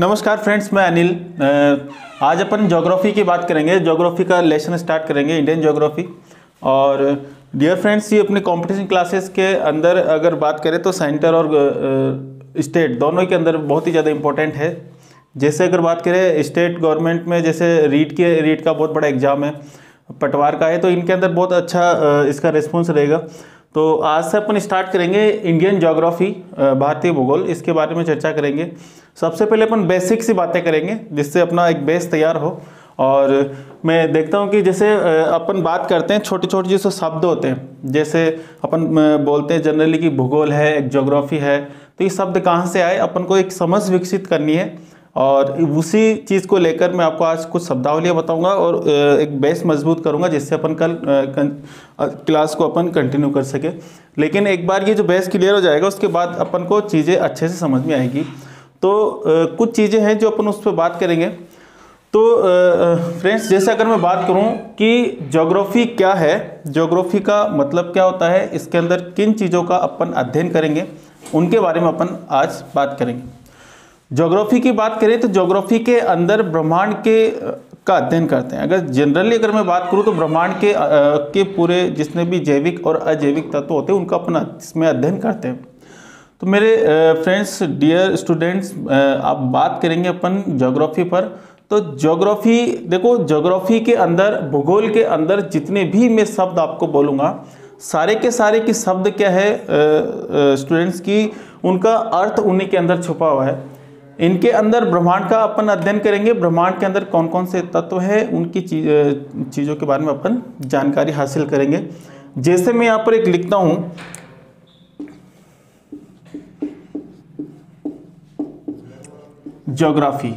नमस्कार फ्रेंड्स, मैं अनिल। आज अपन ज्योग्राफी की बात करेंगे। ज्योग्राफी का लेसन स्टार्ट करेंगे, इंडियन ज्योग्राफी। और डियर फ्रेंड्स, ये अपने कंपटीशन क्लासेस के अंदर अगर बात करें तो सेंटर और स्टेट दोनों के अंदर बहुत ही ज़्यादा इंपॉर्टेंट है। जैसे अगर बात करें स्टेट गवर्नमेंट में, जैसे रीट का बहुत बड़ा एग्जाम है, पटवार का है, तो इनके अंदर बहुत अच्छा इसका रिस्पॉन्स रहेगा। तो आज से अपन स्टार्ट करेंगे इंडियन ज्योग्राफी, भारतीय भूगोल, इसके बारे में चर्चा करेंगे। सबसे पहले अपन बेसिक सी बातें करेंगे जिससे अपना एक बेस तैयार हो। और मैं देखता हूँ कि जैसे अपन बात करते हैं, छोटे छोटे जैसे शब्द होते हैं, जैसे अपन बोलते हैं जनरली कि भूगोल है, एक ज्योग्राफी है, तो ये शब्द कहाँ से आए, अपन को एक समझ विकसित करनी है। और उसी चीज़ को लेकर मैं आपको आज कुछ शब्दावलियाँ बताऊंगा और एक बेस मजबूत करूंगा जिससे अपन कल क्लास को अपन कंटिन्यू कर सके। लेकिन एक बार ये जो बेस क्लियर हो जाएगा उसके बाद अपन को चीज़ें अच्छे से समझ में आएगी। तो कुछ चीज़ें हैं जो अपन उस पर बात करेंगे। तो फ्रेंड्स, जैसे अगर मैं बात करूं कि ज्योग्राफी क्या है, ज्योग्राफी का मतलब क्या होता है, इसके अंदर किन चीज़ों का अपन अध्ययन करेंगे, उनके बारे में अपन आज बात करेंगे। ज्योग्राफी की बात करें तो ज्योग्राफी के अंदर ब्रह्मांड का अध्ययन करते हैं। अगर जनरली अगर मैं बात करूं तो ब्रह्मांड के पूरे जितने भी जैविक और अजैविक तत्व होते हैं उनका अपन इसमें अध्ययन करते हैं। तो मेरे फ्रेंड्स, डियर स्टूडेंट्स, आप बात करेंगे अपन ज्योग्राफी पर। तो ज्योग्राफी देखो, ज्योग्राफी के अंदर, भूगोल के अंदर जितने भी मैं शब्द आपको बोलूँगा, सारे के सारे की शब्द क्या है स्टूडेंट्स की, उनका अर्थ उन्हीं के अंदर छुपा हुआ है। इनके अंदर ब्रह्मांड का अपन अध्ययन करेंगे, ब्रह्मांड के अंदर कौन कौन से तत्व है, उनकी चीज़ों के बारे में अपन जानकारी हासिल करेंगे। जैसे मैं यहाँ पर एक लिखता हूँ, ज्योग्राफी।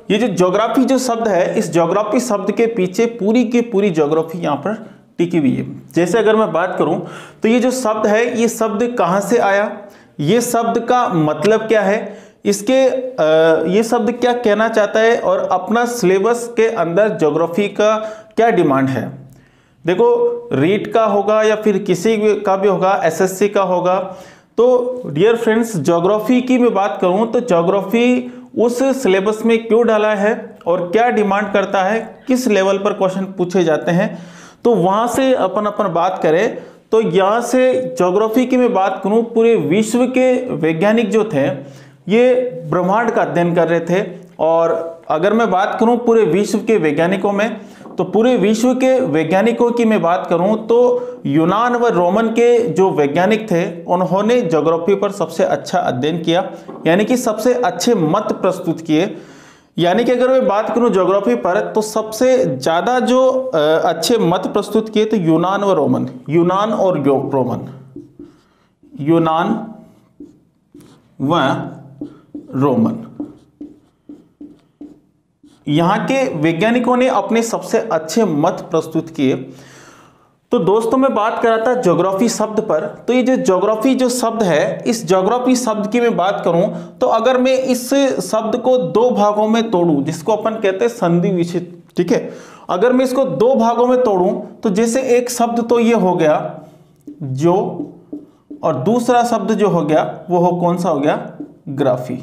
ये जो ज्योग्राफी जो शब्द है, इस ज्योग्राफी शब्द के पीछे पूरी की पूरी ज्योग्राफी यहाँ पर टिकी हुई है। जैसे अगर मैं बात करूं तो ये जो शब्द है, ये शब्द कहाँ से आया, ये शब्द का मतलब क्या है, इसके ये शब्द क्या कहना चाहता है, और अपना सिलेबस के अंदर ज्योग्राफी का क्या डिमांड है। देखो, रीट का होगा या फिर किसी का भी होगा, एसएससी का होगा। तो डियर फ्रेंड्स, ज्योग्राफी की मैं बात करूं तो ज्योग्राफी उस सिलेबस में क्यों डाला है और क्या डिमांड करता है, किस लेवल पर क्वेश्चन पूछे जाते हैं, तो वहां से अपन बात करें तो यहाँ से ज्योग्राफी की मैं बात करूं, पूरे विश्व के वैज्ञानिक जो थे ये ब्रह्मांड का अध्ययन कर रहे थे। और अगर मैं बात करूं पूरे विश्व के वैज्ञानिकों में, तो पूरे विश्व के वैज्ञानिकों की मैं बात करूं तो यूनान व रोमन के जो वैज्ञानिक थे उन्होंने ज्योग्राफी पर सबसे अच्छा अध्ययन किया, यानी कि सबसे अच्छे मत प्रस्तुत किए। यानी कि अगर मैं बात करूं ज्योग्राफी पर तो सबसे ज़्यादा जो अच्छे मत प्रस्तुत किए तो यूनान व रोमन, यूनान और रोमन, यूनान व रोमन, यहाँ के वैज्ञानिकों ने अपने सबसे अच्छे मत प्रस्तुत किए। तो दोस्तों, मैं बात कर रहा था ज्योग्राफी शब्द पर। तो ये जो ज्योग्राफी जो शब्द है, इस ज्योग्राफी शब्द की मैं बात करूं तो अगर मैं इस शब्द को दो भागों में तोड़ूं, जिसको अपन कहते हैं संधि विच्छेद, ठीक है, अगर मैं इसको दो भागों में तोड़ूं तो जैसे एक शब्द तो ये हो गया जो, और दूसरा शब्द जो हो गया वो हो कौन सा हो गया, ग्राफी।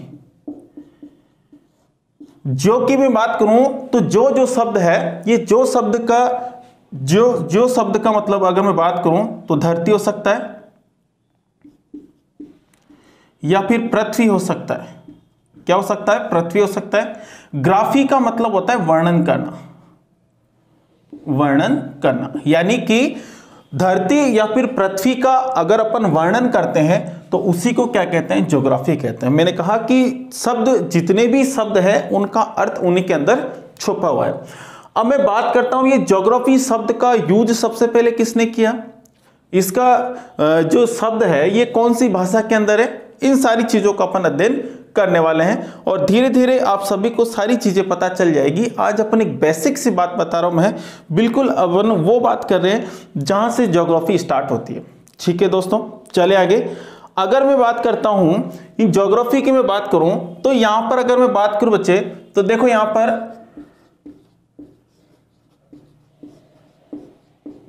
जो की मैं बात करूं तो जो शब्द है, ये जो शब्द का मतलब अगर मैं बात करूं तो धरती हो सकता है या फिर पृथ्वी हो सकता है। क्या हो सकता है, पृथ्वी हो सकता है। ग्राफी का मतलब होता है वर्णन करना, वर्णन करना, यानी कि धरती या फिर पृथ्वी का अगर अपन वर्णन करते हैं तो उसी को क्या कहते हैं, ज्योग्राफी कहते हैं। मैंने कहा कि शब्द, जितने भी शब्द हैं उनका अर्थ उन्हीं के अंदर छुपा हुआ है। अब मैं बात करता हूं ये ज्योग्राफी शब्द का यूज सबसे पहले किसने किया, इसका जो शब्द है ये कौन सी भाषा के अंदर है, इन सारी चीजों का अपन अध्ययन करने वाले हैं। और धीरे धीरे आप सभी को सारी चीजें पता चल जाएगी। आज अपन एक बेसिक सी बात बता रहा हूं मैं, बिल्कुल अपन वो बात कर रहे हैं जहां से ज्योग्राफी स्टार्ट होती है। ठीक है दोस्तों, चले आगे। अगर मैं बात करता हूं इन ज्योग्राफी की मैं बात करूं तो यहां पर अगर मैं बात करूं बच्चे, तो देखो यहां पर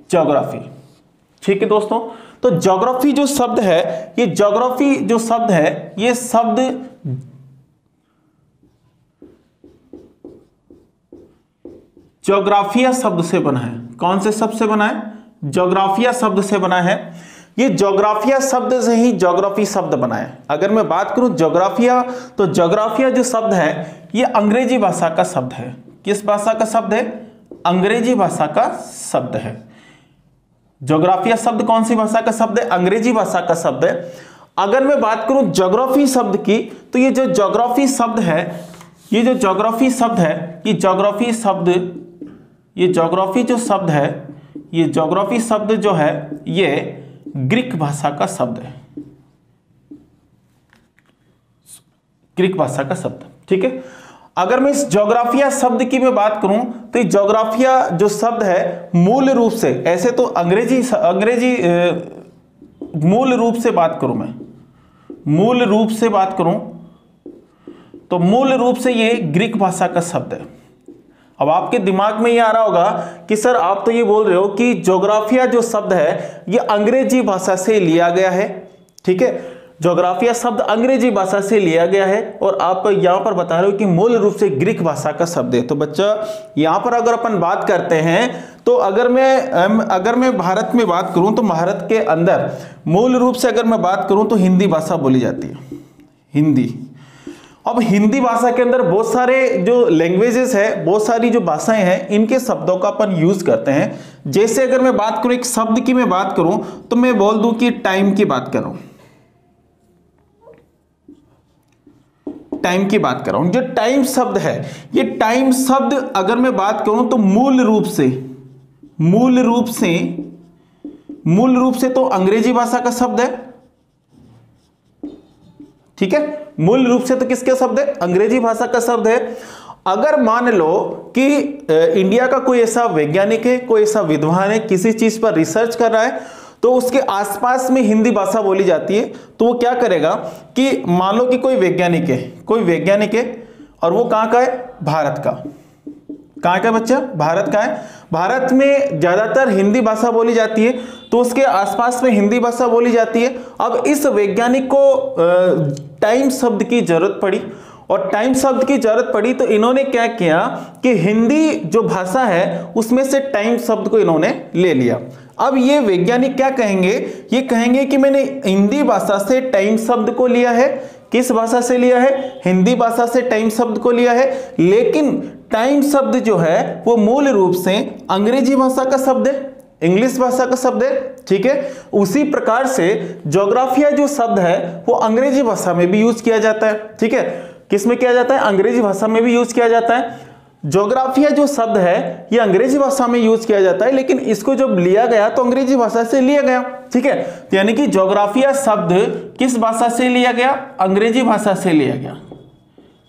ज्योग्राफी, ठीक है दोस्तों। तो ज्योग्राफी जो शब्द है, ये ज्योग्राफी जो शब्द है, ये शब्द जोग्राफिया शब्द से बना है। कौन से शब्द से बना है? जोग्राफिया शब्द से बना है। ये जोग्राफिया शब्द से ही ज्योग्राफी शब्द बना है। अगर मैं बात करूं जोग्राफिया, तो जोग्राफिया जो शब्द है ये अंग्रेजी भाषा का शब्द है। किस भाषा का शब्द है? अंग्रेजी भाषा का शब्द है। जोग्राफिया शब्द कौन सी भाषा का शब्द है? अंग्रेजी भाषा का शब्द है। अगर मैं बात करूं ज्योग्राफी शब्द की, तो ये जो ज्योग्राफी शब्द है, ये जो ज्योग्राफी शब्द है, ये ज्योग्राफी शब्द, ये ज्योग्राफी जो शब्द है, ये ज्योग्राफी शब्द जो है ये ग्रीक भाषा का शब्द है। ग्रीक भाषा का शब्द, ठीक है। अगर मैं इस ज्योग्राफिया शब्द की मैं बात करूं, तो ये ज्योग्राफिया जो शब्द है मूल रूप से, ऐसे तो अंग्रेजी मूल रूप से बात करूं, मैं मूल रूप से बात करूं तो मूल रूप से ये ग्रीक भाषा का शब्द है। अब आपके दिमाग में ये आ रहा होगा कि सर आप तो ये बोल रहे हो कि ज्योग्राफिया जो शब्द है ये अंग्रेजी भाषा से लिया गया है, ठीक है। ज्योग्राफिया शब्द अंग्रेजी भाषा से लिया गया है और आप यहां पर बता रहे हो कि मूल रूप से ग्रीक भाषा का शब्द है। तो बच्चा यहां पर अगर अपन बात करते हैं, तो अगर मैं भारत में बात करूं, तो भारत के अंदर मूल रूप से अगर मैं बात करूं तो हिंदी भाषा बोली जाती है, हिंदी। अब हिंदी भाषा के अंदर बहुत सारे जो लैंग्वेजेस है, बहुत सारी जो भाषाएं हैं, इनके शब्दों का अपन यूज करते हैं। जैसे अगर मैं बात करूं, एक शब्द की मैं बात करूं, तो मैं बोल दूं कि टाइम की बात कर रहा हूं, टाइम की बात कर रहा हूं। जो टाइम शब्द है, ये टाइम शब्द अगर मैं बात करूं तो मूल रूप से तो अंग्रेजी भाषा का शब्द है, ठीक है। मूल रूप से तो किसका शब्द है? अंग्रेजी भाषा का शब्द है। अगर मान लो कि इंडिया का कोई ऐसा वैज्ञानिक है, कोई ऐसा विद्वान है, किसी चीज पर रिसर्च कर रहा है, तो उसके आसपास में हिंदी भाषा बोली जाती है, तो वो क्या करेगा कि मान लो कि कोई वैज्ञानिक है और वो कहां का है? भारत का। कहां का बच्चा? भारत का है। भारत में ज्यादातर हिंदी भाषा बोली जाती है, तो उसके आसपास में हिंदी भाषा बोली जाती है। अब इस वैज्ञानिक को टाइम शब्द की जरूरत पड़ी, और टाइम शब्द की जरूरत पड़ी तो इन्होंने क्या किया कि हिंदी जो भाषा है उसमें से टाइम शब्द को इन्होंने ले लिया। अब ये वैज्ञानिक क्या कहेंगे? ये कहेंगे कि मैंने हिंदी भाषा से टाइम शब्द को लिया है। किस भाषा से लिया है? हिंदी भाषा से टाइम शब्द को लिया है, लेकिन टाइम शब्द जो है वो मूल रूप से अंग्रेजी भाषा का शब्द है, इंग्लिश भाषा का शब्द है, ठीक है। उसी प्रकार से ज्योग्राफिया जो शब्द है वो अंग्रेजी भाषा में भी यूज किया जाता है, ठीक है। किस में किया जाता है? अंग्रेजी भाषा में भी यूज किया जाता है। ज्योग्राफिया जो शब्द है ये अंग्रेजी भाषा में यूज किया जाता है, लेकिन इसको जब लिया गया तो अंग्रेजी भाषा से लिया गया, ठीक है। तो यानी कि ज्योग्राफिया शब्द किस भाषा से लिया गया? अंग्रेजी भाषा से लिया गया।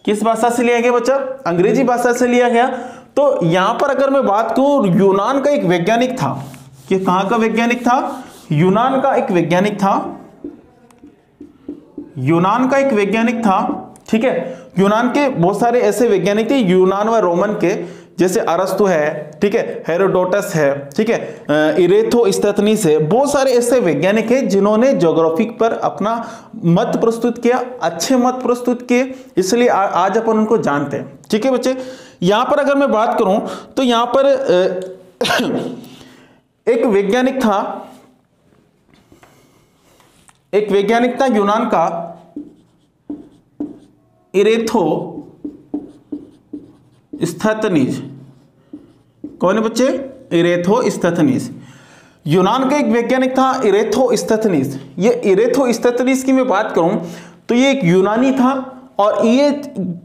किस भाषा से लिया गया बच्चा? अंग्रेजी भाषा से लिया गया। तो यहां पर अगर मैं बात करूं, यूनान का एक वैज्ञानिक था, कि कहां का वैज्ञानिक था? यूनान का एक वैज्ञानिक था, यूनान का एक वैज्ञानिक था, ठीक है। यूनान के बहुत सारे ऐसे वैज्ञानिक थे, यूनान व रोमन के, जैसे अरस्तु है, ठीक है, हेरोडोटस है, ठीक है, इरेथोस्थनीस है। बहुत सारे ऐसे वैज्ञानिक हैं जिन्होंने ज्योग्राफी पर अपना मत प्रस्तुत किया, अच्छे मत प्रस्तुत किए, इसलिए आज अपन उनको जानते हैं, ठीक है बच्चे। यहां पर अगर मैं बात करूं तो यहां पर एक वैज्ञानिक था यूनान का, इरेथोस्थनीज। कौन है बच्चे? इरेथोस्थनीज। यूनान का एक वैज्ञानिक था इरेथोस्थनीज। ये इरेथोस्थनीज की मैं बात करूं तो ये एक यूनानी था, और ये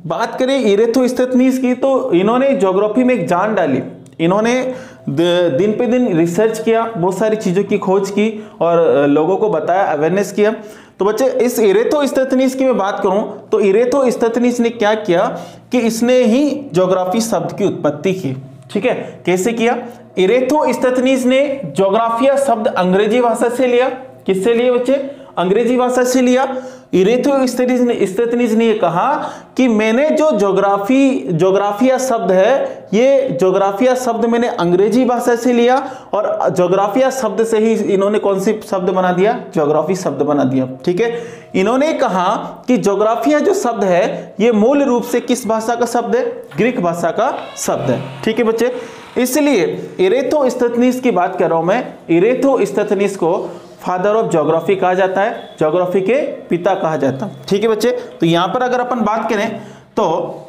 बात करें इरेथोस्थनीज की तो इन्होंने ज्योग्राफी में एक जान डाली। इन्होंने दिन पे दिन रिसर्च किया, बहुत सारी चीज़ों की खोज की और लोगों को बताया, अवेयरनेस किया। तो बच्चे इस इरेथोस्थनीज की मैं बात करूं तो इरेथोस्थनीज ने क्या किया कि इसने ही ज्योग्राफी शब्द की उत्पत्ति की, ठीक है। कैसे किया? इरेथोस्थनीज ने ज्योग्राफिया शब्द अंग्रेजी भाषा से लिया। किससे लिए बच्चे? अंग्रेजी भाषा से लिया। इरेथोस्थनीज ने ये कहा कि मैंने जो ज्योग्राफिया शब्द है, ये ज्योग्राफिया शब्द मैंने अंग्रेजी भाषा से लिया, और ज्योग्राफिया शब्द से ही इन्होंने कौन सी शब्द बना दिया? ज्योग्राफी शब्द बना दिया, ठीक है। इन्होंने कहा कि ज्योग्राफिया जो शब्द है ये मूल रूप से किस भाषा का शब्द है? ग्रीक भाषा का शब्द है, ठीक है बच्चे। इसलिए इरेथोस्थेनीस की बात कर रहा हूं मैं। इरेथोस्थेनीस को फादर ऑफ ज्योग्राफी कहा जाता है, ज्योग्राफी के पिता कहा जाता है। ठीक है बच्चे, तो यहां पर अगर अपन बात करें तो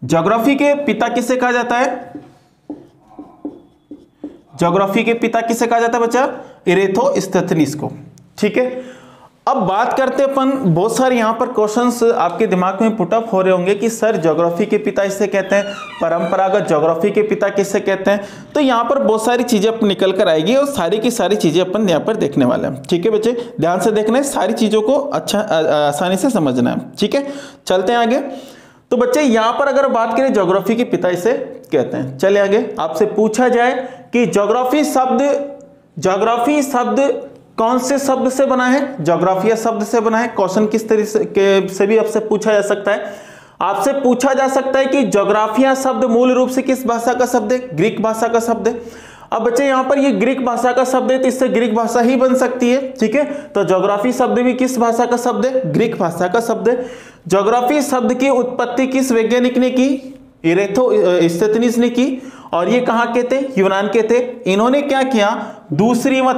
ज्योग्राफी के पिता किसे कहा जाता है? ज्योग्राफी के पिता किसे कहा जाता है बच्चा? इरेथोस्थेनीस को। ठीक है, अब बात करते अपन, बहुत सारे यहां पर क्वेश्चंस आपके दिमाग में पुटअप हो रहे होंगे कि सर ज्योग्राफी के पिता इसे कहते हैं, परंपरागत ज्योग्राफी के पिता किसे कहते हैं। तो यहां पर बहुत सारी चीजें अपन निकल कर आएगी और सारी की सारी चीजें अपन यहां पर देखने वाले हैं। ठीक है बच्चे, ध्यान से देखना है, सारी चीजों को अच्छा आसानी से समझना है। ठीक है, चलते हैं आगे। तो बच्चे यहां पर अगर बात करें ज्योग्राफी के पिता इसे कहते हैं। चलिए आगे, आपसे पूछा जाए कि ज्योग्राफी शब्द कौन से शब्द से बना है? ज्योग्राफिया शब्द से बना है। क्वेश्चन किस तरीके से भी आपसे पूछा जा सकता है। आपसे पूछा जा सकता है कि ज्योग्राफिया शब्द मूल रूप से किस भाषा का शब्द है? ग्रीक भाषा का शब्द है। अब बच्चे यहां पर ये ग्रीक भाषा का शब्द है, तो इससे ग्रीक भाषा ही बन सकती है। ठीक है, तो ज्योग्राफी शब्द भी किस भाषा का शब्द है? ग्रीक भाषा का शब्द है। ज्योग्राफी शब्द की उत्पत्ति किस वैज्ञानिक ने की? इरेथोस्थेनीस ने की। और ये कहां के थे? यूनान के थे। इन्होंने क्या किया? दूसरी व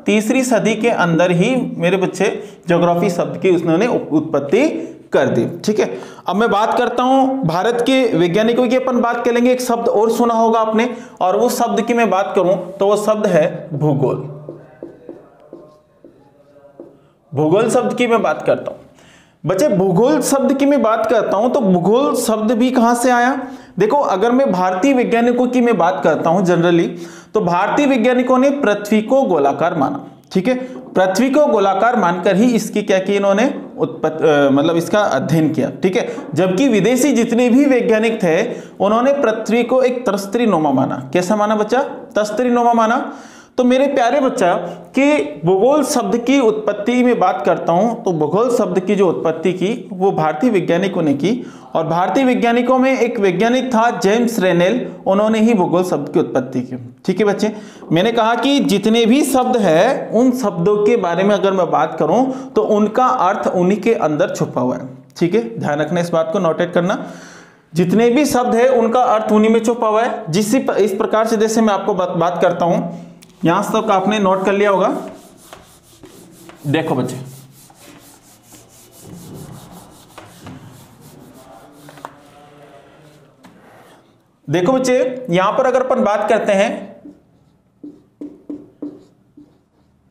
तीसरी सदी के अंदर ही मेरे बच्चे ज्योग्राफी शब्द की उसने उत्पत्ति कर दी। ठीक है, अब मैं बात करता हूं भारत के वैज्ञानिकों की। अपन बात करेंगे, एक शब्द और सुना होगा आपने, और वो शब्द की मैं बात करूं तो वो शब्द है भूगोल। भूगोल शब्द की मैं बात करता हूं बच्चे। भूगोल शब्द की मैं बात करता हूं तो भूगोल शब्द भी कहां से आया? देखो, अगर मैं भारतीय वैज्ञानिकों की मैं बात करता हूं जनरली, तो भारतीय वैज्ञानिकों ने पृथ्वी को गोलाकार माना। ठीक है, पृथ्वी को गोलाकार मानकर ही इसकी क्या की इन्होंने मतलब इसका अध्ययन किया। ठीक है, जबकि विदेशी जितने भी वैज्ञानिक थे उन्होंने पृथ्वी को एक तस्तरीनुमा माना। कैसा माना बच्चा? तस्तरीनुमा माना। तो मेरे प्यारे बच्चा कि भूगोल शब्द की उत्पत्ति में बात करता हूं तो भूगोल शब्द की जो उत्पत्ति की वो भारतीय वैज्ञानिकों ने की। और भारतीय वैज्ञानिकों में एक वैज्ञानिक था जेम्स रेनेल, उन्होंने ही भूगोल शब्द की उत्पत्ति की। ठीक है बच्चे, मैंने कहा कि जितने भी शब्द है उन शब्दों के बारे में अगर मैं बात करूं तो उनका अर्थ उन्हीं के अंदर छुपा हुआ है। ठीक है, ध्यान रखना, इस बात को नोटेट करना। जितने भी शब्द है उनका अर्थ उन्हीं में छुपा हुआ है। इस प्रकार से जैसे मैं आपको बात करता हूं, यहां तक आपने नोट कर लिया होगा। देखो बच्चे, देखो बच्चे, यहां पर अगर अपन बात करते हैं,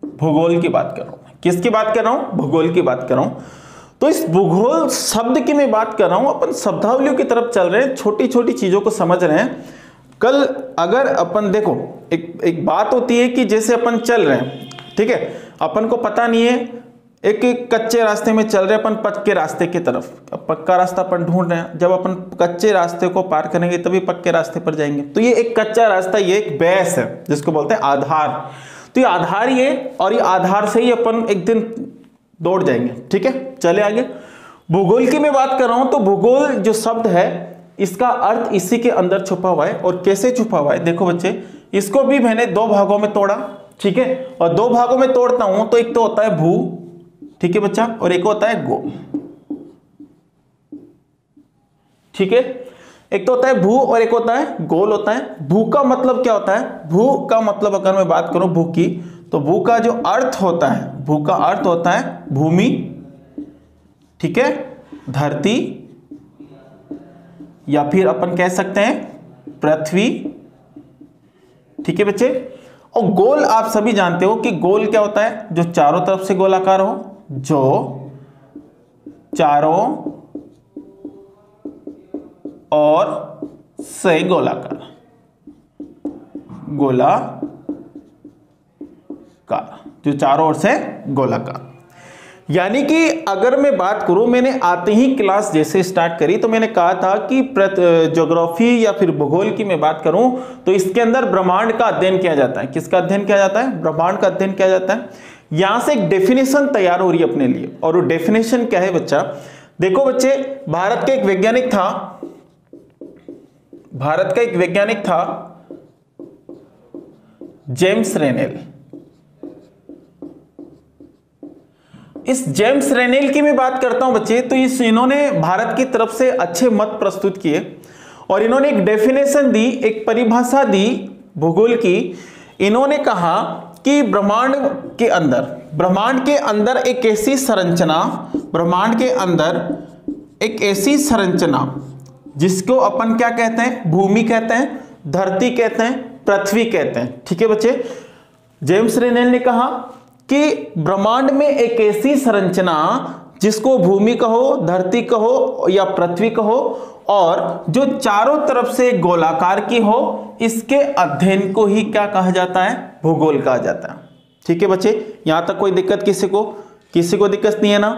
भूगोल की बात कर रहा हूं। किसकी बात कर रहा हूं? भूगोल की बात कर रहा हूं। तो इस भूगोल शब्द की मैं बात कर रहा हूं। अपन शब्दावलियों की तरफ चल रहे हैं, छोटी छोटी चीजों को समझ रहे हैं। कल अगर अपन देखो, एक बात होती है कि जैसे अपन चल रहे हैं, ठीक है, अपन को पता नहीं है, एक कच्चे रास्ते में चल रहे अपन पक्के रास्ते की तरफ, पक्का रास्ता अपन ढूंढ रहे हैं। जब अपन कच्चे रास्ते को पार करेंगे तभी पक्के रास्ते पर जाएंगे। तो ये एक कच्चा रास्ता, ये एक बेस है जिसको बोलते हैं आधार। तो ये आधार ही है, और ये आधार से ही अपन एक दिन दौड़ जाएंगे। ठीक है, चले आगे। भूगोल की मैं बात कर रहा हूं तो भूगोल जो शब्द है इसका अर्थ इसी के अंदर छुपा हुआ है। और कैसे छुपा हुआ है? देखो बच्चे, इसको भी मैंने दो भागों में तोड़ा। ठीक है, और दो भागों में तोड़ता हूं तो एक तो होता है भू, ठीक है बच्चा, और एक होता है गो। ठीक है, एक तो होता है भू और एक होता है गोल होता है। भू का मतलब क्या होता है? भू का मतलब अगर मैं बात करूं भू की, तो भू का जो अर्थ होता है, भू का अर्थ होता है भूमि, ठीक है, धरती, या फिर अपन कह सकते हैं पृथ्वी। ठीक है बच्चे, और गोल आप सभी जानते हो कि गोल क्या होता है? जो चारों तरफ से गोलाकार हो, जो चारों और से गोलाकार, जो चारों ओर से गोलाकार। यानी कि अगर मैं बात करूं, मैंने आते ही क्लास जैसे स्टार्ट करी तो मैंने कहा था कि ज्योग्राफी या फिर भूगोल की मैं बात करूं तो इसके अंदर ब्रह्मांड का अध्ययन किया जाता है। किसका अध्ययन किया जाता है? ब्रह्मांड का अध्ययन किया जाता है। यहां से एक डेफिनेशन तैयार हो रही है अपने लिए, और वो डेफिनेशन क्या है बच्चा? देखो बच्चे, भारत का एक वैज्ञानिक था जेम्स रेनेल। इस जेम्स रेनेल की मैं बात करता हूं बच्चे, तो इन्होंने भारत की तरफ से अच्छे मत प्रस्तुत किए और इन्होंने एक डेफिनेशन दी, एक परिभाषा दी भूगोल की। इन्होंने कहा कि ब्रह्मांड के अंदर एक ऐसी संरचना, ब्रह्मांड के अंदर एक ऐसी संरचना जिसको अपन क्या कहते हैं, भूमि कहते हैं, धरती कहते हैं, पृथ्वी कहते हैं। ठीक है बच्चे, जेम्स रेनेल ने कहा कि ब्रह्मांड में एक ऐसी संरचना जिसको भूमि कहो, धरती कहो या पृथ्वी कहो, और जो चारों तरफ से गोलाकार की हो, इसके अध्ययन को ही क्या कहा जाता है, भूगोल कहा जाता है। ठीक है बच्चे, यहां तक कोई दिक्कत किसी को दिक्कत नहीं है ना।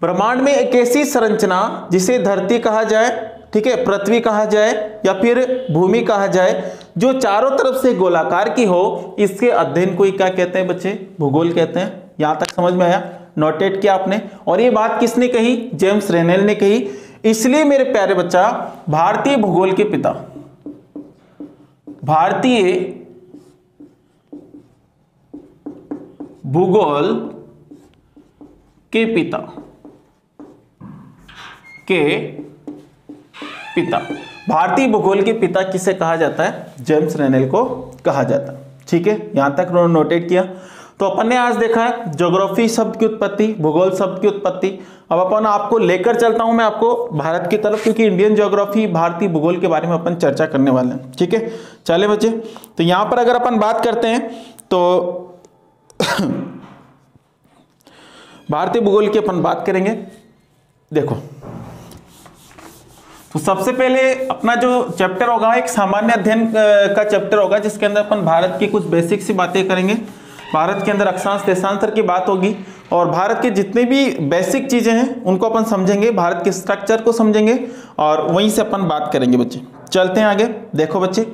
ब्रह्मांड में एक ऐसी संरचना जिसे धरती कहा जाए, ठीक है, पृथ्वी कहा जाए या फिर भूमि कहा जाए, जो चारों तरफ से गोलाकार की हो, इसके अध्ययन को ही क्या कहते हैं बच्चे, भूगोल कहते हैं। यहां तक समझ में आया, नोटेट किया आपने। और ये बात किसने कही, जेम्स रेनेल ने कही। इसलिए मेरे प्यारे बच्चा, भारतीय भूगोल के पिता, भारतीय भूगोल के पिता भारतीय भूगोल के पिता किसे कहा जाता है, जेम्स रेनेल को कहा जाता है। ठीक है, यहां तक नोटेट किया। तो अपन ने आज देखा है ज्योग्राफी शब्द की उत्पत्ति, भूगोल शब्द की उत्पत्ति। अब अपन आपको लेकर चलता हूं मैं आपको भारत की तरफ, क्योंकि इंडियन ज्योग्राफी, भारतीय भूगोल के बारे में अपन चर्चा करने वाले हैं। ठीक है, चले बच्चे, तो यहां पर अगर अपन बात करते हैं तो भारतीय भूगोल की अपन बात करेंगे। देखो, तो सबसे पहले अपना जो चैप्टर होगा एक सामान्य अध्ययन का चैप्टर होगा, जिसके अंदर अपन भारत की कुछ बेसिक सी बातें करेंगे। भारत के अंदर अक्षांश देशांतर की बात होगी और भारत के जितने भी बेसिक चीजें हैं उनको अपन समझेंगे, भारत के स्ट्रक्चर को समझेंगे और वहीं से अपन बात करेंगे बच्चे। चलते हैं आगे। देखो बच्चे,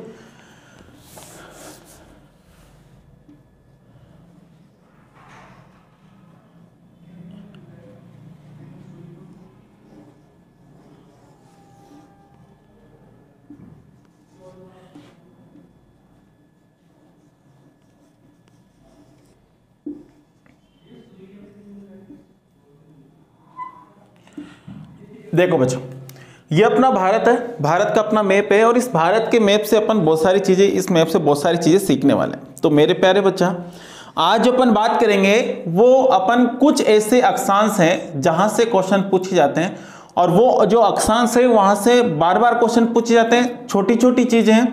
देखो बच्चों, ये अपना भारत है, भारत का अपना मैप है और इस भारत के मैप से अपन बहुत सारी चीजें, इस मैप से बहुत सारी चीजें सीखने वाले हैं। तो मेरे प्यारे बच्चा, आज जो अपन बात करेंगे वो अपन कुछ ऐसे अक्षांश हैं जहां से क्वेश्चन पूछे जाते हैं और वो जो अक्षांश है वहां से बार बार क्वेश्चन पूछे जाते हैं। छोटी छोटी चीजें हैं।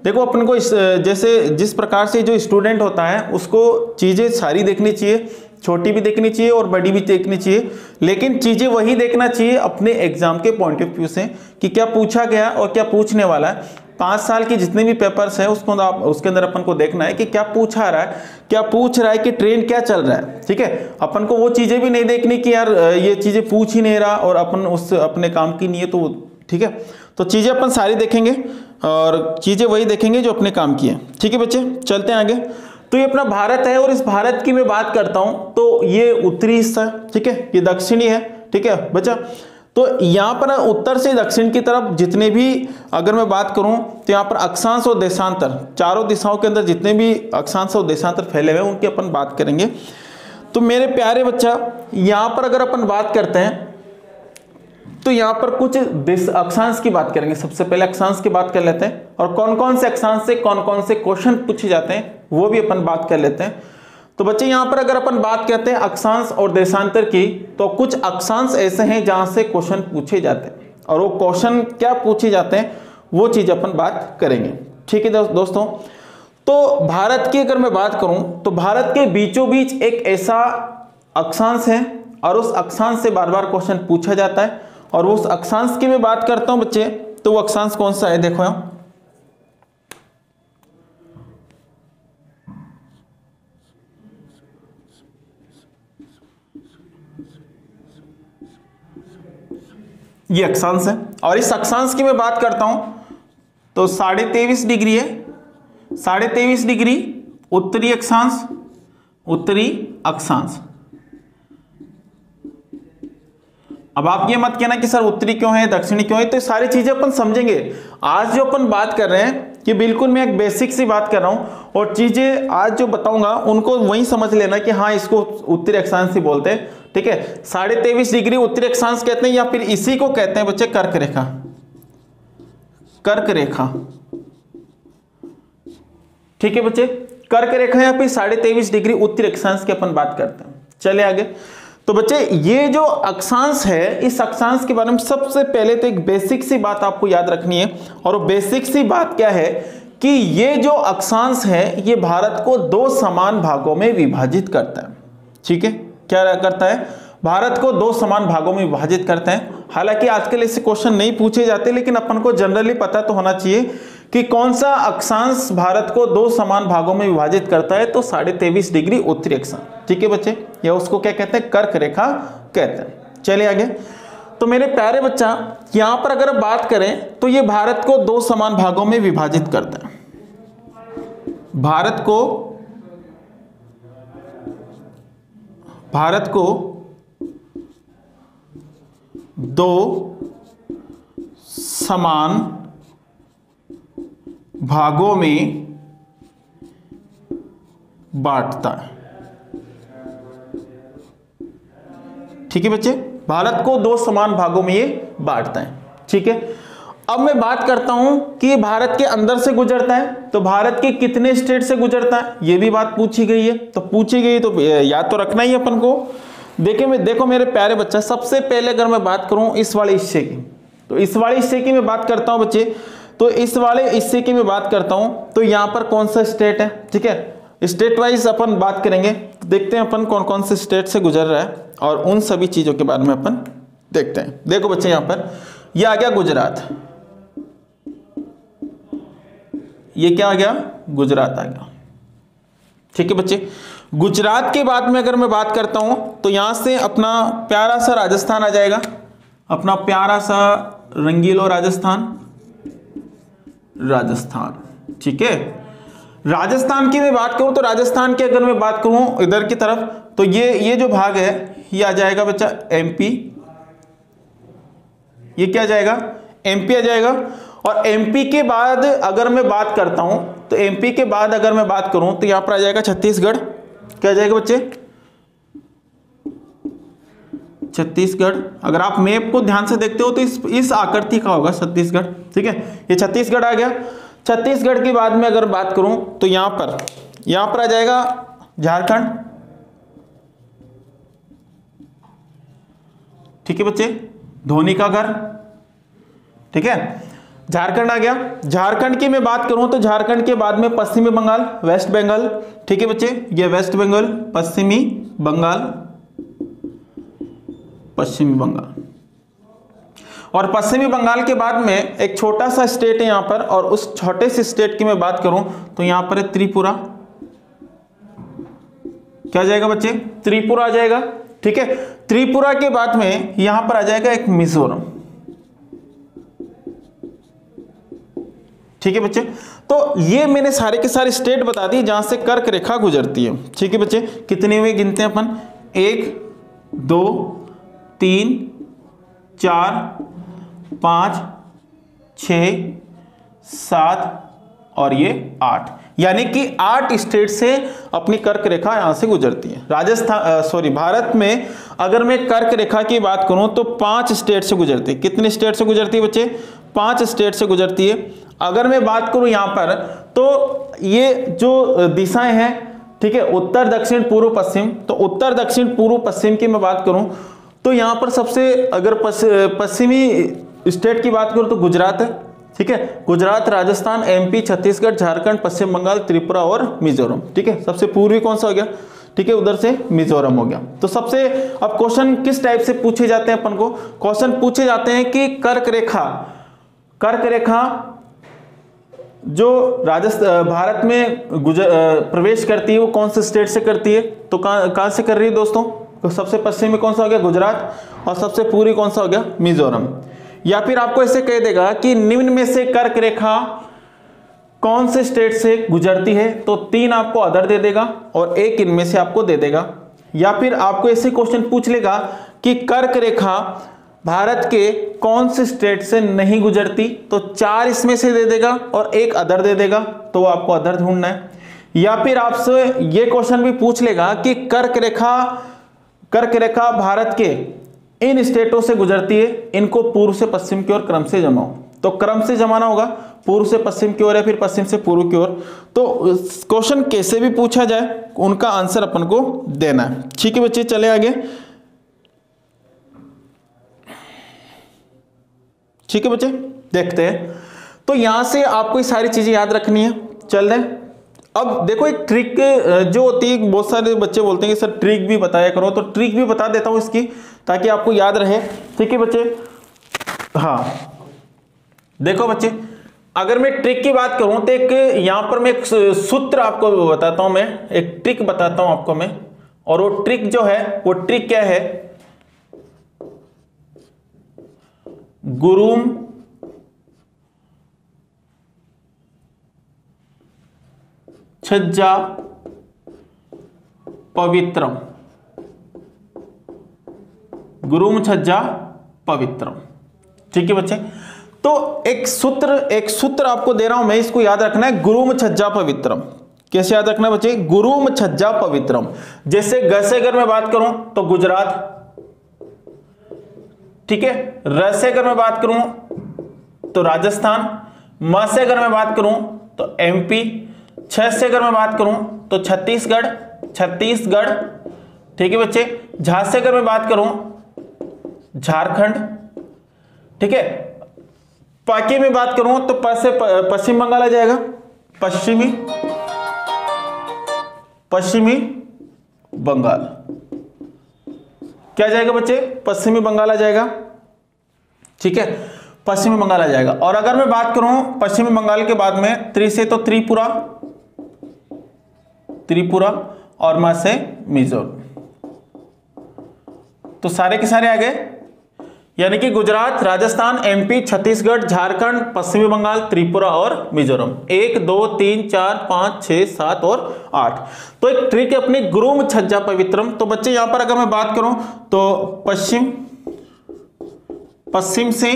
देखो, अपन को जैसे जिस प्रकार से जो स्टूडेंट होता है उसको चीजें सारी देखनी चाहिए, छोटी भी देखनी चाहिए और बड़ी भी देखनी चाहिए, लेकिन चीजें वही देखना चाहिए अपने एग्जाम के पॉइंट ऑफ व्यू से कि क्या पूछा गया और क्या पूछने वाला है। 5 साल के जितने भी पेपर्स हैं उसके अंदर अपन को देखना है कि क्या पूछा रहा है, क्या पूछ रहा है, कि ट्रेंड क्या चल रहा है। ठीक है, अपन को वो चीजें भी नहीं देखनी कि यार ये चीजें पूछ ही नहीं रहा और अपन उस अपने काम की नहीं है, तो ठीक है। तो चीजें अपन सारी देखेंगे और चीजें वही देखेंगे जो अपने काम की है। ठीक है बच्चे, चलते हैं आगे। तो ये अपना भारत है और इस भारत की मैं बात करता हूं तो ये उत्तरी हिस्सा है, ठीक है, ये दक्षिणी है। ठीक है बच्चा, तो यहां पर उत्तर से दक्षिण की तरफ जितने भी अगर मैं बात करूं तो यहां पर अक्षांश और देशांतर, चारों दिशाओं के अंदर जितने भी अक्षांश और देशांतर फैले हुए हैं उनकी अपन बात करेंगे। तो मेरे प्यारे बच्चा, यहां पर अगर अपन बात करते हैं तो यहां पर कुछ अक्षांश की बात करेंगे। सबसे पहले अक्षांश की बात कर लेते हैं और कौन कौन से अक्षांश से कौन कौन से क्वेश्चन पूछे जाते हैं वो भी अपन बात कर लेते हैं। तो बच्चे, यहां पर अगर अपन बात करते हैं अक्षांश और देशांतर की, तो कुछ अक्षांश ऐसे हैं जहां से क्वेश्चन पूछे जाते हैं और वो क्वेश्चन क्या पूछे जाते हैं वो चीज अपन बात करेंगे। ठीक है दोस्तों, तो भारत की अगर मैं बात करूं तो भारत के बीचों बीच एक ऐसा अक्षांश है और उस अक्षांश से बार बार क्वेश्चन पूछा जाता है और उस अक्षांश की मैं बात करता हूं बच्चे, तो वो अक्षांश कौन सा है, देखो यहां, ये अक्षांश है। और इस अक्षांश की मैं बात करता हूं तो 23.5 डिग्री है, 23.5 डिग्री उत्तरी अक्षांश, उत्तरी अक्षांश। अब आप ये मत कहना कि सर उत्तरी क्यों है, दक्षिणी क्यों है, तो सारी चीजें अपन समझेंगे। आज जो अपन बात कर रहे हैं कि बिल्कुल मैं एक बेसिक सी बात कर रहा हूं और चीजें आज जो बताऊंगा उनको वही समझ लेना कि हाँ इसको उत्तरी अक्षांश ही बोलते हैं। ठीक है। 23.5 डिग्री उत्तरी अक्षांश कहते हैं, या फिर इसी को कहते हैं बच्चे कर्क रेखा। कर्क रेखा, ठीक है बच्चे, कर्क रेखा या फिर 23.5 डिग्री उत्तरी अक्षांश की अपन बात करते हैं। चले आगे। तो बच्चे ये जो अक्षांश है, इस अक्षांश के बारे में सबसे पहले तो एक बेसिक सी बात आपको याद रखनी है, और वो बेसिक सी बात क्या है कि ये जो अक्षांश है ये भारत को 2 समान भागों में विभाजित करता है। ठीक है, क्या करता है? भारत को 2 समान भागों में विभाजित करते हैं। हालांकि आजकल ऐसे क्वेश्चन नहीं पूछे जाते, लेकिन अपन को जनरली पता तो होना चाहिए कि कौन सा अक्षांश भारत को 2 समान भागों में विभाजित करता है, तो 23.5 डिग्री उत्तरी अक्षांश। ठीक है बच्चे, या उसको क्या कहते हैं? कर्क रेखा कहते हैं। चलिए आगे। तो मेरे प्यारे बच्चा, यहां पर अगर बात करें तो ये भारत को 2 समान भागों में विभाजित करता है। भारत को 2 समान भागों में बांटता है। ठीक है बच्चे, भारत को 2 समान भागों में ये बांटता है। ठीक है, अब मैं बात करता हूं कि भारत के अंदर से गुजरता है, तो भारत के कितने स्टेट से गुजरता है, ये भी बात पूछी गई है। तो पूछी गई तो याद तो रखना ही अपन को। देखो मेरे प्यारे बच्चा, सबसे पहले अगर मैं बात करूं इस वाले हिस्से की, तो इस वाले हिस्से की मैं बात करता हूं बच्चे, तो इस वाले हिस्से की मैं बात करता हूं, तो यहां पर कौन सा स्टेट है? ठीक है, स्टेट वाइज अपन बात करेंगे, देखते हैं अपन कौन कौन से स्टेट से गुजर रहा है, और उन सभी चीजों के बारे में अपन देखते हैं। देखो बच्चे, यहां पर ये आ गया गुजरात, ये क्या आ गया? गुजरात आ गया। ठीक है बच्चे, गुजरात के बाद में अगर मैं बात करता हूं तो यहां से अपना प्यारा सा राजस्थान आ जाएगा, अपना प्यारा सा रंगीलो राजस्थान। ठीक है, राजस्थान की मैं बात करूं तो राजस्थान की अगर मैं बात करूं इधर की तरफ, तो ये जो भाग है ये आ जाएगा बच्चा एमपी। ये क्या आ जाएगा? एमपी आ जाएगा। और एमपी के बाद अगर मैं बात करता हूं, तो एमपी के बाद अगर मैं बात करूं तो यहां पर आ जाएगा छत्तीसगढ़। क्या आ जाएगा बच्चे? छत्तीसगढ़। अगर आप मैप को ध्यान से देखते हो तो इस आकृति का होगा छत्तीसगढ़। ठीक है, ये छत्तीसगढ़ आ गया। छत्तीसगढ़ के बाद में अगर बात करूं तो यहां पर आ जाएगा झारखंड। ठीक है बच्चे, धोनी का घर। ठीक है, झारखंड आ गया। झारखंड की मैं बात करूं तो झारखंड के बाद में पश्चिमी बंगाल, वेस्ट बंगाल। ठीक है बच्चे, ये वेस्ट बंगाल, पश्चिमी बंगाल, और पश्चिमी बंगाल के बाद में एक छोटा सा स्टेट है यहां पर, और उस छोटे से स्टेट की मैं बात करूं तो यहां पर है त्रिपुरा। क्या आ जाएगा बच्चे? त्रिपुरा आ जाएगा। ठीक है, त्रिपुरा के बाद में यहां पर आ जाएगा एक मिजोरम। ठीक है बच्चे, तो ये मैंने सारे के सारे स्टेट बता दिए जहां से कर्क रेखा गुजरती है। ठीक है बच्चे, कितने हुए गिनते हैं अपन? 1 2 3 4 5 6 7 और ये 8, यानी कि 8 स्टेट से अपनी कर्क रेखा यहां से गुजरती है। भारत में अगर मैं कर्क रेखा की बात करूं तो 5 स्टेट से गुजरती है। कितने स्टेट से गुजरती है बच्चे? 5 स्टेट से गुजरती है। अगर मैं बात करूं यहां पर, तो ये जो दिशाएं हैं, ठीक है, उत्तर दक्षिण पूर्व पश्चिम, तो उत्तर दक्षिण पूर्व पश्चिम की मैं बात करूं तो यहां पर सबसे अगर पश्चिमी स्टेट की बात करूं तो गुजरात है। ठीक है, गुजरात, राजस्थान, एमपी, छत्तीसगढ़, झारखंड, पश्चिम बंगाल, त्रिपुरा और मिजोरम। ठीक है, सबसे पूर्वी कौन सा हो गया? ठीक है, उधर से मिजोरम हो गया। तो सबसे अब क्वेश्चन किस टाइप से पूछे जाते हैं अपन को? क्वेश्चन पूछे जाते हैं कि कर्क रेखा जो भारत में प्रवेश करती है वो कौन से स्टेट से करती है? तो कहां से कर रही है दोस्तों? तो सबसे पश्चिम में कौन सा हो गया? गुजरात, और सबसे पूर्वी कौन सा हो गया? मिजोरम। या फिर आपको ऐसे कह देगा कि निम्न में से कर्क रेखा कौन से स्टेट से गुजरती है, तो 3 आपको अदर दे देगा और 1 इनमें से आपको दे देगा। या फिर आपको ऐसे क्वेश्चन पूछ लेगा कि कर्क रेखा भारत के कौन से स्टेट से नहीं गुजरती, तो 4 इसमें से दे देगा और 1 अदर दे देगा, तो आपको अदर ढूंढना है। या फिर आपसे ये क्वेश्चन भी पूछ लेगा कि कर्क कर्क रेखा भारत के इन स्टेटों से गुजरती है, इनको पूर्व से पश्चिम की ओर क्रम से जमाओ। तो क्रम से जमाना होगा, पूर्व से पश्चिम की ओर या फिर पश्चिम से पूर्व की ओर। तो क्वेश्चन कैसे भी पूछा जाए उनका आंसर अपन को देना है। ठीक है बच्चे, चले आगे। ठीक है बच्चे, देखते हैं। तो यहां से आपको ये सारी चीजें याद रखनी है। चल रहे, अब देखो एक ट्रिक जो होती है, बहुत सारे बच्चे बोलते हैं कि सर ट्रिक भी बताया करो, तो ट्रिक भी बता देता हूं इसकी, ताकि आपको याद रहे। ठीक है बच्चे, हाँ देखो बच्चे, अगर मैं ट्रिक की बात करूं तो एक यहां पर मैं एक सूत्र आपको बताता हूं, मैं एक ट्रिक बताता हूं आपको मैं। और वो ट्रिक जो है, वो ट्रिक क्या है, गुरुम छज्जा पवित्रम, गुरुम छज्जा पवित्रम। ठीक है बच्चे, तो एक सूत्र आपको दे रहा हूं मैं, इसको याद रखना है, गुरुम छज्जा पवित्रम। कैसे याद रखना है बच्चे, गुरुम छज्जा पवित्रम। जैसे ग से अगर मैं बात करूं तो गुजरात, ठीक है, र से अगर मैं बात करूं तो राजस्थान, म से अगर मैं बात करूं तो एमपी, छ से अगर मैं बात करूं तो छत्तीसगढ़, ठीक है बच्चे, झा से अगर मैं बात करूं झारखंड, ठीक है, प की में बात करूं तो प से पश्चिम बंगाल आ जाएगा, पश्चिमी बंगाल, क्या जाएगा बच्चे, पश्चिमी बंगाल आ जाएगा। ठीक है, पश्चिमी बंगाल आ जाएगा। और अगर मैं बात करूं पश्चिमी बंगाल के बाद में त्रि से तो त्रिपुरा और म से मिजोरम। तो सारे के सारे आ गए, यानी कि गुजरात, राजस्थान, एमपी, छत्तीसगढ़, झारखंड, पश्चिमी बंगाल, त्रिपुरा और मिजोरम। 1 2 3 4 5 6 7 और 8। तो एक ट्रिक है अपनी गुरुम छज्जा पवित्रम। तो बच्चे यहां पर अगर मैं बात करूं तो पश्चिम से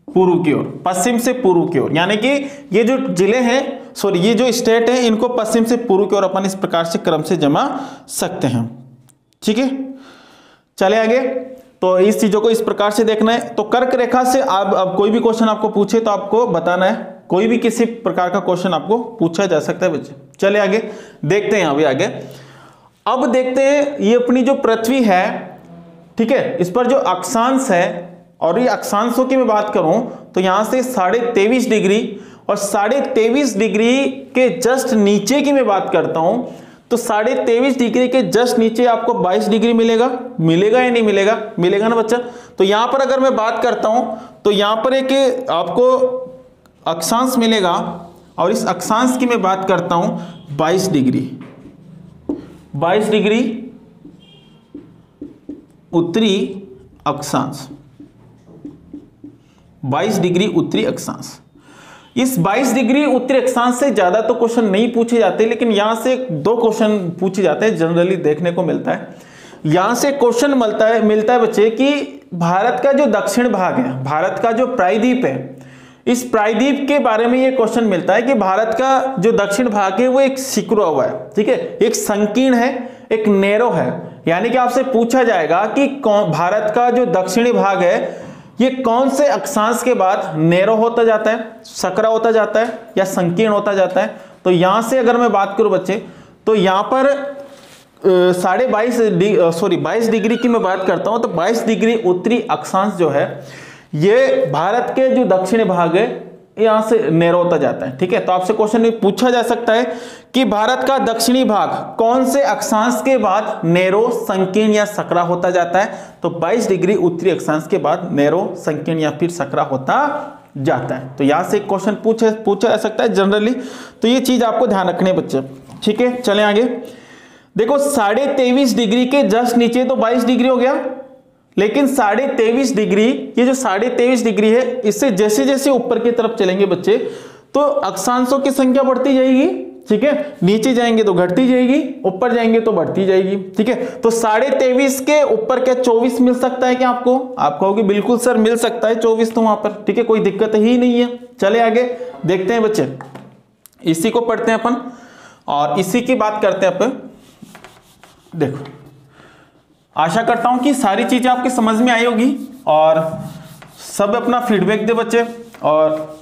पूर्व की ओर, पश्चिम से पूर्व की ओर, यानी कि ये जो जिले हैं, सॉरी ये जो स्टेट है, इनको पश्चिम से पूर्व की ओर अपन इस प्रकार से क्रम से जमा सकते हैं। ठीक है, चले आगे। तो इस चीजों को इस प्रकार से देखना है। तो कर्क रेखा से अब कोई भी क्वेश्चन आपको पूछे तो आपको बताना है, कोई भी किसी प्रकार का क्वेश्चन आपको पूछा जा सकता है बच्चे। चले आगे, देखते हैं अभी आगे। अब देखते हैं ये अपनी जो पृथ्वी है, ठीक है, इस पर जो अक्षांश है, और ये अक्षांशों की मैं बात करूं तो यहां से 23.5 डिग्री और 23.5 डिग्री के जस्ट नीचे की मैं बात करता हूं तो 23.5 डिग्री के जस्ट नीचे आपको 22 डिग्री मिलेगा या नहीं मिलेगा? मिलेगा ना बच्चा। तो यहां पर अगर मैं बात करता हूं तो यहां पर एक आपको अक्षांश मिलेगा, और इस अक्षांश की मैं बात करता हूं 22 डिग्री उत्तरी अक्षांश, 22 डिग्री उत्तरी अक्षांश। इस 22 डिग्री उत्तरी अक्षांश से ज्यादा तो क्वेश्चन नहीं पूछे जाते, लेकिन यहां से 2 क्वेश्चन पूछे जाते हैं, जनरली देखने को मिलता है। यहां से क्वेश्चन मिलता है बच्चे कि भारत का जो दक्षिण भाग है, भारत का जो प्रायद्वीप है, इस प्रायद्वीप के बारे में ये क्वेश्चन मिलता है कि भारत का जो दक्षिण भाग है वो एक सिकुड़ा हुआ है, ठीक है, एक संकीर्ण है, एक नैरो है। यानी कि आपसे पूछा जाएगा कि भारत का जो दक्षिणी भाग है ये कौन से अक्षांश के बाद नैरो होता जाता है, सकरा होता जाता है, या संकीर्ण होता जाता है। तो यहां से अगर मैं बात करूं बच्चे तो यहां पर 22 डिग्री की मैं बात करता हूं तो 22 डिग्री उत्तरी अक्षांश जो है ये भारत के जो दक्षिणी भाग है यहां से नैरो होता जाता है। ठीक है, तो आपसे क्वेश्चन में पूछा जा सकता है कि भारत का दक्षिणी भाग कौन से अक्षांश के बाद नैरो, संकीर्ण या सकरा होता जाता है? तो 22 डिग्री उत्तरी अक्षांश के बाद नैरो, संकीर्ण या फिर सकरा होता जाता है। तो यहां से क्वेश्चन पूछा जा सकता है जनरली। तो ये चीज आपको ध्यान रखनी है बच्चे। ठीक है, चले आगे। देखो 23.5 डिग्री के जस्ट नीचे तो 22 डिग्री हो गया, लेकिन 23.5 डिग्री, ये जो 23.5 डिग्री है, इससे जैसे जैसे ऊपर की तरफ चलेंगे बच्चे तो अक्षांशों की संख्या बढ़ती जाएगी। ठीक है, नीचे जाएंगे तो घटती जाएगी, ऊपर जाएंगे तो बढ़ती जाएगी। ठीक है, तो 23.5 के ऊपर क्या 24 मिल सकता है क्या आपको? आप कहोगे बिल्कुल सर मिल सकता है 24 तो वहां पर। ठीक है, कोई दिक्कत ही नहीं है। चले आगे देखते हैं बच्चे, इसी को पढ़ते हैं अपन और इसी की बात करते हैं अपन। देखो, आशा करता हूं कि सारी चीजें आपकी समझ में आई होगी और सब अपना फीडबैक दे बच्चे। और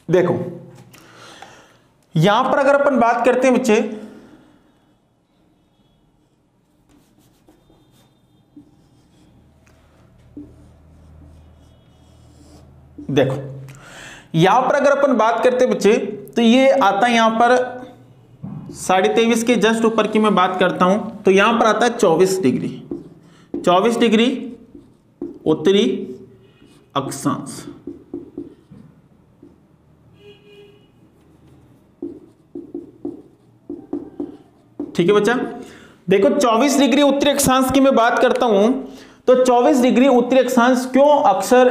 देखो, यहां पर अगर अपन बात करते हैं बच्चे, देखो यहां पर अगर अपन बात करते हैं बच्चे, तो ये आता है यहां पर 23.5 के जस्ट ऊपर की मैं बात करता हूं, तो यहां पर आता है 24 डिग्री, 24 डिग्री उत्तरी अक्षांश। ठीक है बच्चा, देखो 24 डिग्री उत्तरी अक्षांश की मैं बात करता हूं, तो 24 डिग्री उत्तरी अक्षांश क्यों अक्सर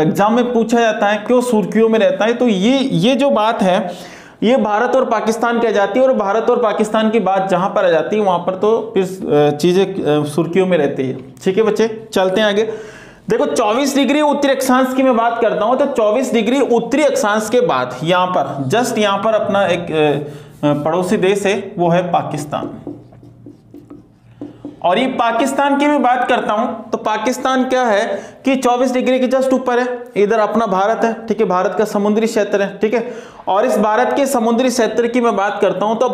एग्जाम में पूछा जाता है, क्यों सुर्खियों में रहता है, तो ये जो बात है ये भारत और पाकिस्तान की आ जाती है, और भारत और पाकिस्तान की बात जहां पर आ जाती है वहां पर तो फिर चीजें सुर्खियों में रहती है। ठीक है बच्चे, चलते हैं आगे। देखो 24 डिग्री उत्तरी अक्षांश की मैं बात करता हूं, तो 24 डिग्री उत्तरी अक्षांश के बाद यहां पर जस्ट यहां पर अपना एक पड़ोसी देश है, वो है पाकिस्तान। और ये पाकिस्तान की मैं बात करता हूं, तो पाकिस्तान क्या है कि 24 डिग्री के जस्ट ऊपर है, इधर अपना भारत है। ठीक है, भारत का समुद्री क्षेत्र है। ठीक है, और इस भारत के समुद्री क्षेत्र की मैं बात करता हूं, तो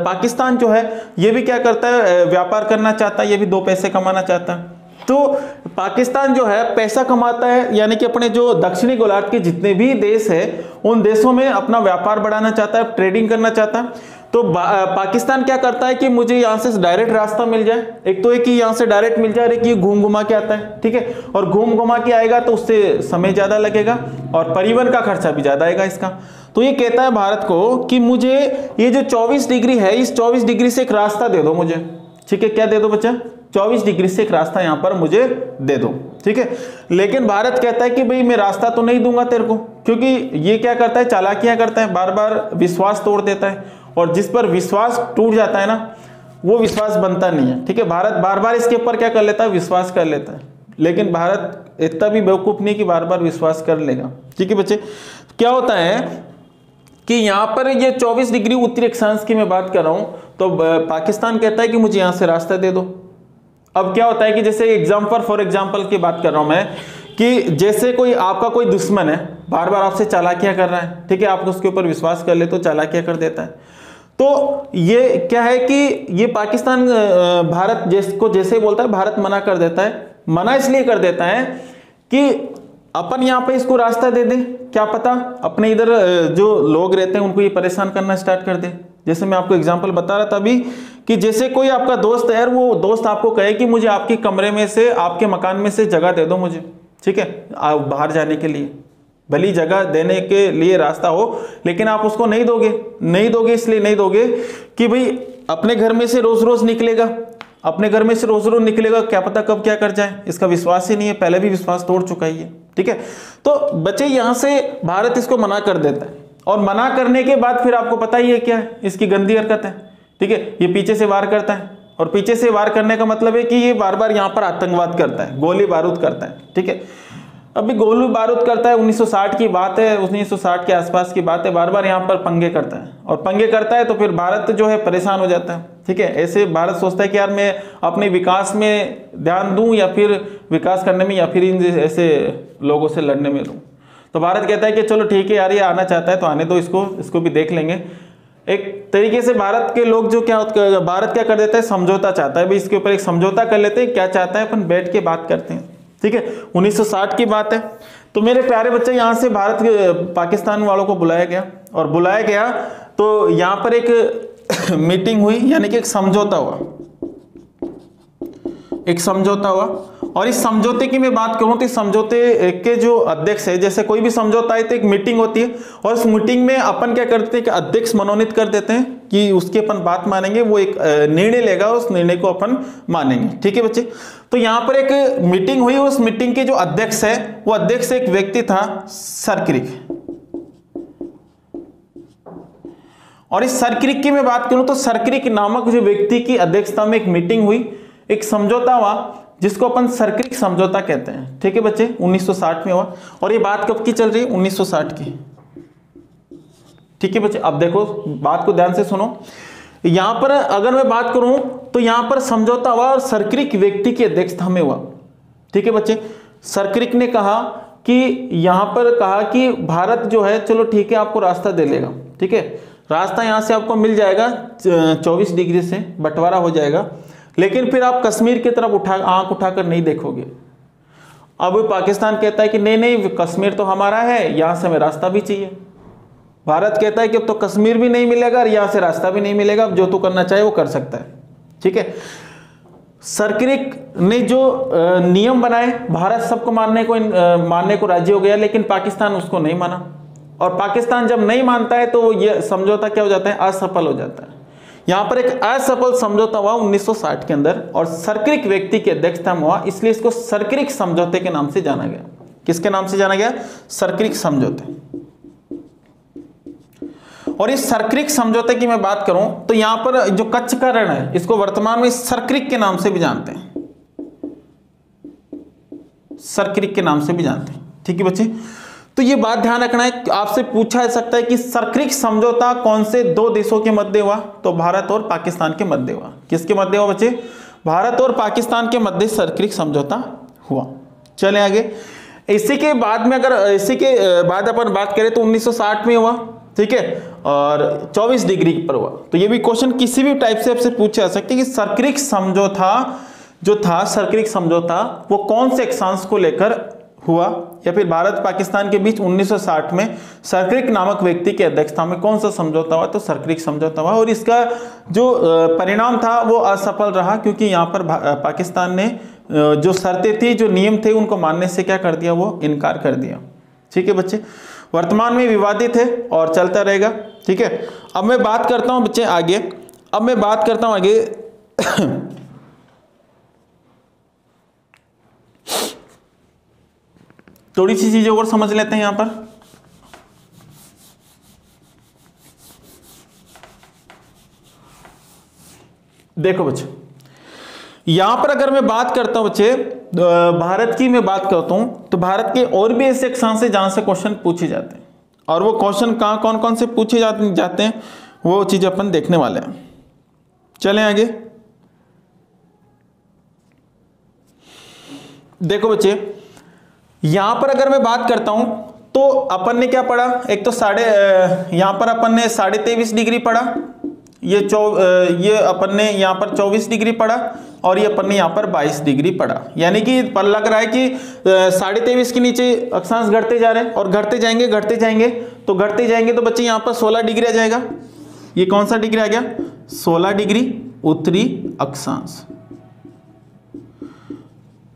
पाकिस्तान जो है ये भी क्या करता है, व्यापार करना चाहता है, ये भी दो पैसे कमाना चाहता है। तो पाकिस्तान जो है पैसा कमाता है, यानी कि अपने जो दक्षिणी गोलार्ध के जितने भी देश है उन देशों में अपना व्यापार बढ़ाना चाहता है, ट्रेडिंग करना चाहता है। तो पाकिस्तान क्या करता है कि मुझे यहां से डायरेक्ट रास्ता मिल जाए, एक तो एक ही यहां से डायरेक्ट मिल जाए, एक ये घूम घुमा के आता है। ठीक है, और घूम घुमा के आएगा तो उससे समय ज्यादा लगेगा और परिवहन का खर्चा भी ज्यादा आएगा इसका। तो ये कहता है भारत को कि मुझे ये जो 24 डिग्री है, इस 24 डिग्री से एक रास्ता दे दो मुझे। ठीक है, क्या दे दो बच्चा, 24 डिग्री से एक रास्ता यहां पर मुझे दे दो। ठीक है, लेकिन भारत कहता है कि भाई मैं रास्ता तो नहीं दूंगा तेरे को, क्योंकि ये क्या करता है, चालाकियां करता है, बार बार विश्वास तोड़ देता है, और जिस पर विश्वास टूट जाता है ना वो विश्वास बनता नहीं है। ठीक है, भारत बार बार इसके ऊपर क्या कर लेता है, विश्वास कर लेता है, लेकिन भारत इतना भी बेवकूफ नहीं कि बार बार विश्वास कर लेगा। ठीक है बच्चे, क्या होता है कि यहां पर ये 24 डिग्री उत्तरी अक्षांश की मैं बात कर रहा हूं, तो पाकिस्तान कहता है कि मुझे यहां से रास्ता दे दो। अब क्या होता है कि जैसे एग्जाम्पल फॉर एग्जाम्पल की बात कर रहा हूं मैं, कि जैसे कोई आपका कोई दुश्मन है, बार बार आपसे चालाकियां कर रहा है। ठीक है, आप उसके ऊपर विश्वास कर ले तो चालाकियां कर देता है। तो ये क्या है कि ये पाकिस्तान भारत जैसे बोलता है, भारत मना कर देता है। मना इसलिए कर देता है कि अपन यहाँ पे इसको रास्ता दे दें, क्या पता अपने इधर जो लोग रहते हैं उनको ये परेशान करना स्टार्ट कर दे। जैसे मैं आपको एग्जांपल बता रहा था अभी, कि जैसे कोई आपका दोस्त है, वो दोस्त आपको कहे कि मुझे आपके कमरे में से, आपके मकान में से जगह दे दो मुझे। ठीक है, बाहर जाने के लिए, भली जगह देने के लिए रास्ता हो, लेकिन आप उसको नहीं दोगे। इसलिए नहीं दोगे कि भाई अपने घर में से रोज रोज निकलेगा, क्या पता कब क्या कर जाए, इसका विश्वास ही नहीं है, पहले भी विश्वास तोड़ चुका ही है। ठीक है, तो बच्चे यहां से भारत इसको मना कर देता है, और मना करने के बाद फिर आपको पता ही है क्या है, इसकी गंदी हरकत है। ठीक है, ये पीछे से वार करता है, और पीछे से वार करने का मतलब है कि ये बार बार यहां पर आतंकवाद करता है, गोली बारूद करता है। ठीक है, अभी गोली बारूद करता है, 1960 की बात है, 1960 के आसपास की बात है, बार बार यहाँ पर पंगे करता है, और पंगे करता है तो फिर भारत जो है परेशान हो जाता है। ठीक है, ऐसे भारत सोचता है कि यार मैं अपने विकास में ध्यान दूं, या फिर विकास करने में, या फिर इन ऐसे लोगों से लड़ने में लूं। तो भारत कहता है कि चलो ठीक है यार, ये आना चाहता है तो आने दो, इसको भी देख लेंगे। एक तरीके से भारत के लोग जो भारत क्या कर देता है, समझौता चाहता है, भाई इसके ऊपर एक समझौता कर लेते हैं, क्या चाहता है अपन बैठ के बात करते हैं। ठीक है, 1960 की बात है। तो मेरे प्यारे बच्चे, यहां से भारत पाकिस्तान वालों को बुलाया गया, और बुलाया गया तो यहां पर एक मीटिंग हुई, यानी कि एक समझौता हुआ। और इस समझौते की मैं बात करूं तो इस समझौते के जो अध्यक्ष है, जैसे कोई भी समझौता है तो एक मीटिंग होती है, और उस मीटिंग में अपन क्या करते हैं कि अध्यक्ष मनोनीत कर देते हैं कि उसकी अपन बात मानेंगे, वो एक निर्णय लेगा, उस निर्णय को अपन मानेंगे। ठीक है बच्चे, तो यहां पर एक मीटिंग हुई, उस मीटिंग के जो अध्यक्ष है, वो अध्यक्ष एक व्यक्ति था सरक्रिक, और इस सरक्रिक की मैं बात करूं तो सरक्रिक नामक जो व्यक्ति की अध्यक्षता में एक मीटिंग हुई, एक समझौता हुआ जिसको अपन सरक्रिक समझौता कहते हैं। ठीक है बच्चे, 1960 में हुआ। और ये बात कब की चल रही है? 1960 की। ठीक है बच्चे, अब देखो बात को ध्यान से सुनो। यहां पर अगर मैं बात करूं तो यहां पर समझौता हुआ और सरक्रिक व्यक्ति की अध्यक्षता में हुआ। ठीक है बच्चे, सरक्रिक ने कहा कि यहां पर कहा कि भारत जो है चलो ठीक है आपको रास्ता दे लेगा, ठीक है, रास्ता यहां से आपको मिल जाएगा 24 डिग्री से बंटवारा हो जाएगा, लेकिन फिर आप कश्मीर की तरफ आंख उठाकर नहीं देखोगे। अब पाकिस्तान कहता है कि नहीं नहीं, कश्मीर तो हमारा है, यहां से हमें रास्ता भी चाहिए। भारत कहता है कि अब तो कश्मीर भी नहीं मिलेगा और यहां से रास्ता भी नहीं मिलेगा, अब जो तू करना चाहे वो कर सकता है। ठीक है, सरक्रिक ने जो नियम बनाए, भारत सबको मानने को राजी हो गया, लेकिन पाकिस्तान उसको नहीं माना। और पाकिस्तान जब नहीं मानता है तो ये समझौता क्या हो जाता है? असफल हो जाता है। यहां पर एक असफल समझौता हुआ 1960 के अंदर और सरक्रिक व्यक्ति की अध्यक्षता में हुआ, इसलिए इसको सरक्रिक समझौते के नाम से जाना गया। किसके नाम से जाना गया? सरक्रिक समझौते। और इस सरक्रिक समझौते की मैं बात करूं तो यहां पर जो कच्छ का रण है इसको वर्तमान में सरक्रिक के नाम से भी जानते हैं, सरक्रिक के नाम से भी जानते हैं। ठीक है बच्चे, तो ये बात ध्यान रखना है, आपसे पूछा जा सकता है कि सरक्रिक समझौता कौन से दो देशों के मध्य हुआ? तो भारत और पाकिस्तान के मध्य हुआ। किसके मध्य हुआ बच्चे? भारत और पाकिस्तान के मध्य सरक्रिक समझौता हुआ। चले आगे। इसी के बाद में अगर इसी के बाद अपन बात करें तो 1960 में हुआ, ठीक है, और 24 डिग्री पर हुआ। तो ये भी क्वेश्चन किसी भी टाइप से आपसे पूछा जा सकता है कि सरक्रिक समझौता जो था, सरक्रिक समझौता वो कौन से अक्षांश को लेकर हुआ, या फिर भारत पाकिस्तान के बीच 1960 में सरक्रिक नामक व्यक्ति की अध्यक्षता में कौन सा समझौता हुआ? तो सरक्रिक समझौता हुआ। और इसका जो परिणाम था वो असफल रहा, क्योंकि यहाँ पर पाकिस्तान ने जो शर्तें थी, जो नियम थे, उनको मानने से क्या कर दिया? वो इनकार कर दिया। ठीक है बच्चे, वर्तमान में विवादित है और चलता रहेगा। ठीक है, अब मैं बात करता हूं बच्चे आगे, अब मैं बात करता हूं आगे थोड़ी सी चीजें और समझ लेते हैं यहां पर। देखो बच्चे, यहां पर अगर मैं बात करता हूं बच्चे भारत की मैं बात करता हूं तो भारत के और भी ऐसे अक्षांश हैं जहां से क्वेश्चन पूछे जाते हैं, और वो क्वेश्चन कौन कौन से पूछे जाते हैं वो चीज अपन देखने वाले हैं। चलें आगे। देखो बच्चे, यहां पर अगर मैं बात करता हूं तो अपन ने क्या पढ़ा? एक तो यहां पर अपन ने 23.5 डिग्री पढ़ा, ये अपन ने यहां पर 24 डिग्री पढ़ा, और ये अपन ने यहां पर 22 डिग्री पढ़ा। यानी कि पर लग रहा है कि 23.5 के नीचे अक्षांश घटते जा रहे हैं और घटते जाएंगे तो बच्चे यहां पर 16 डिग्री आ जाएगा। ये कौन सा डिग्री आ गया? 16 डिग्री उत्तरी अक्षांश।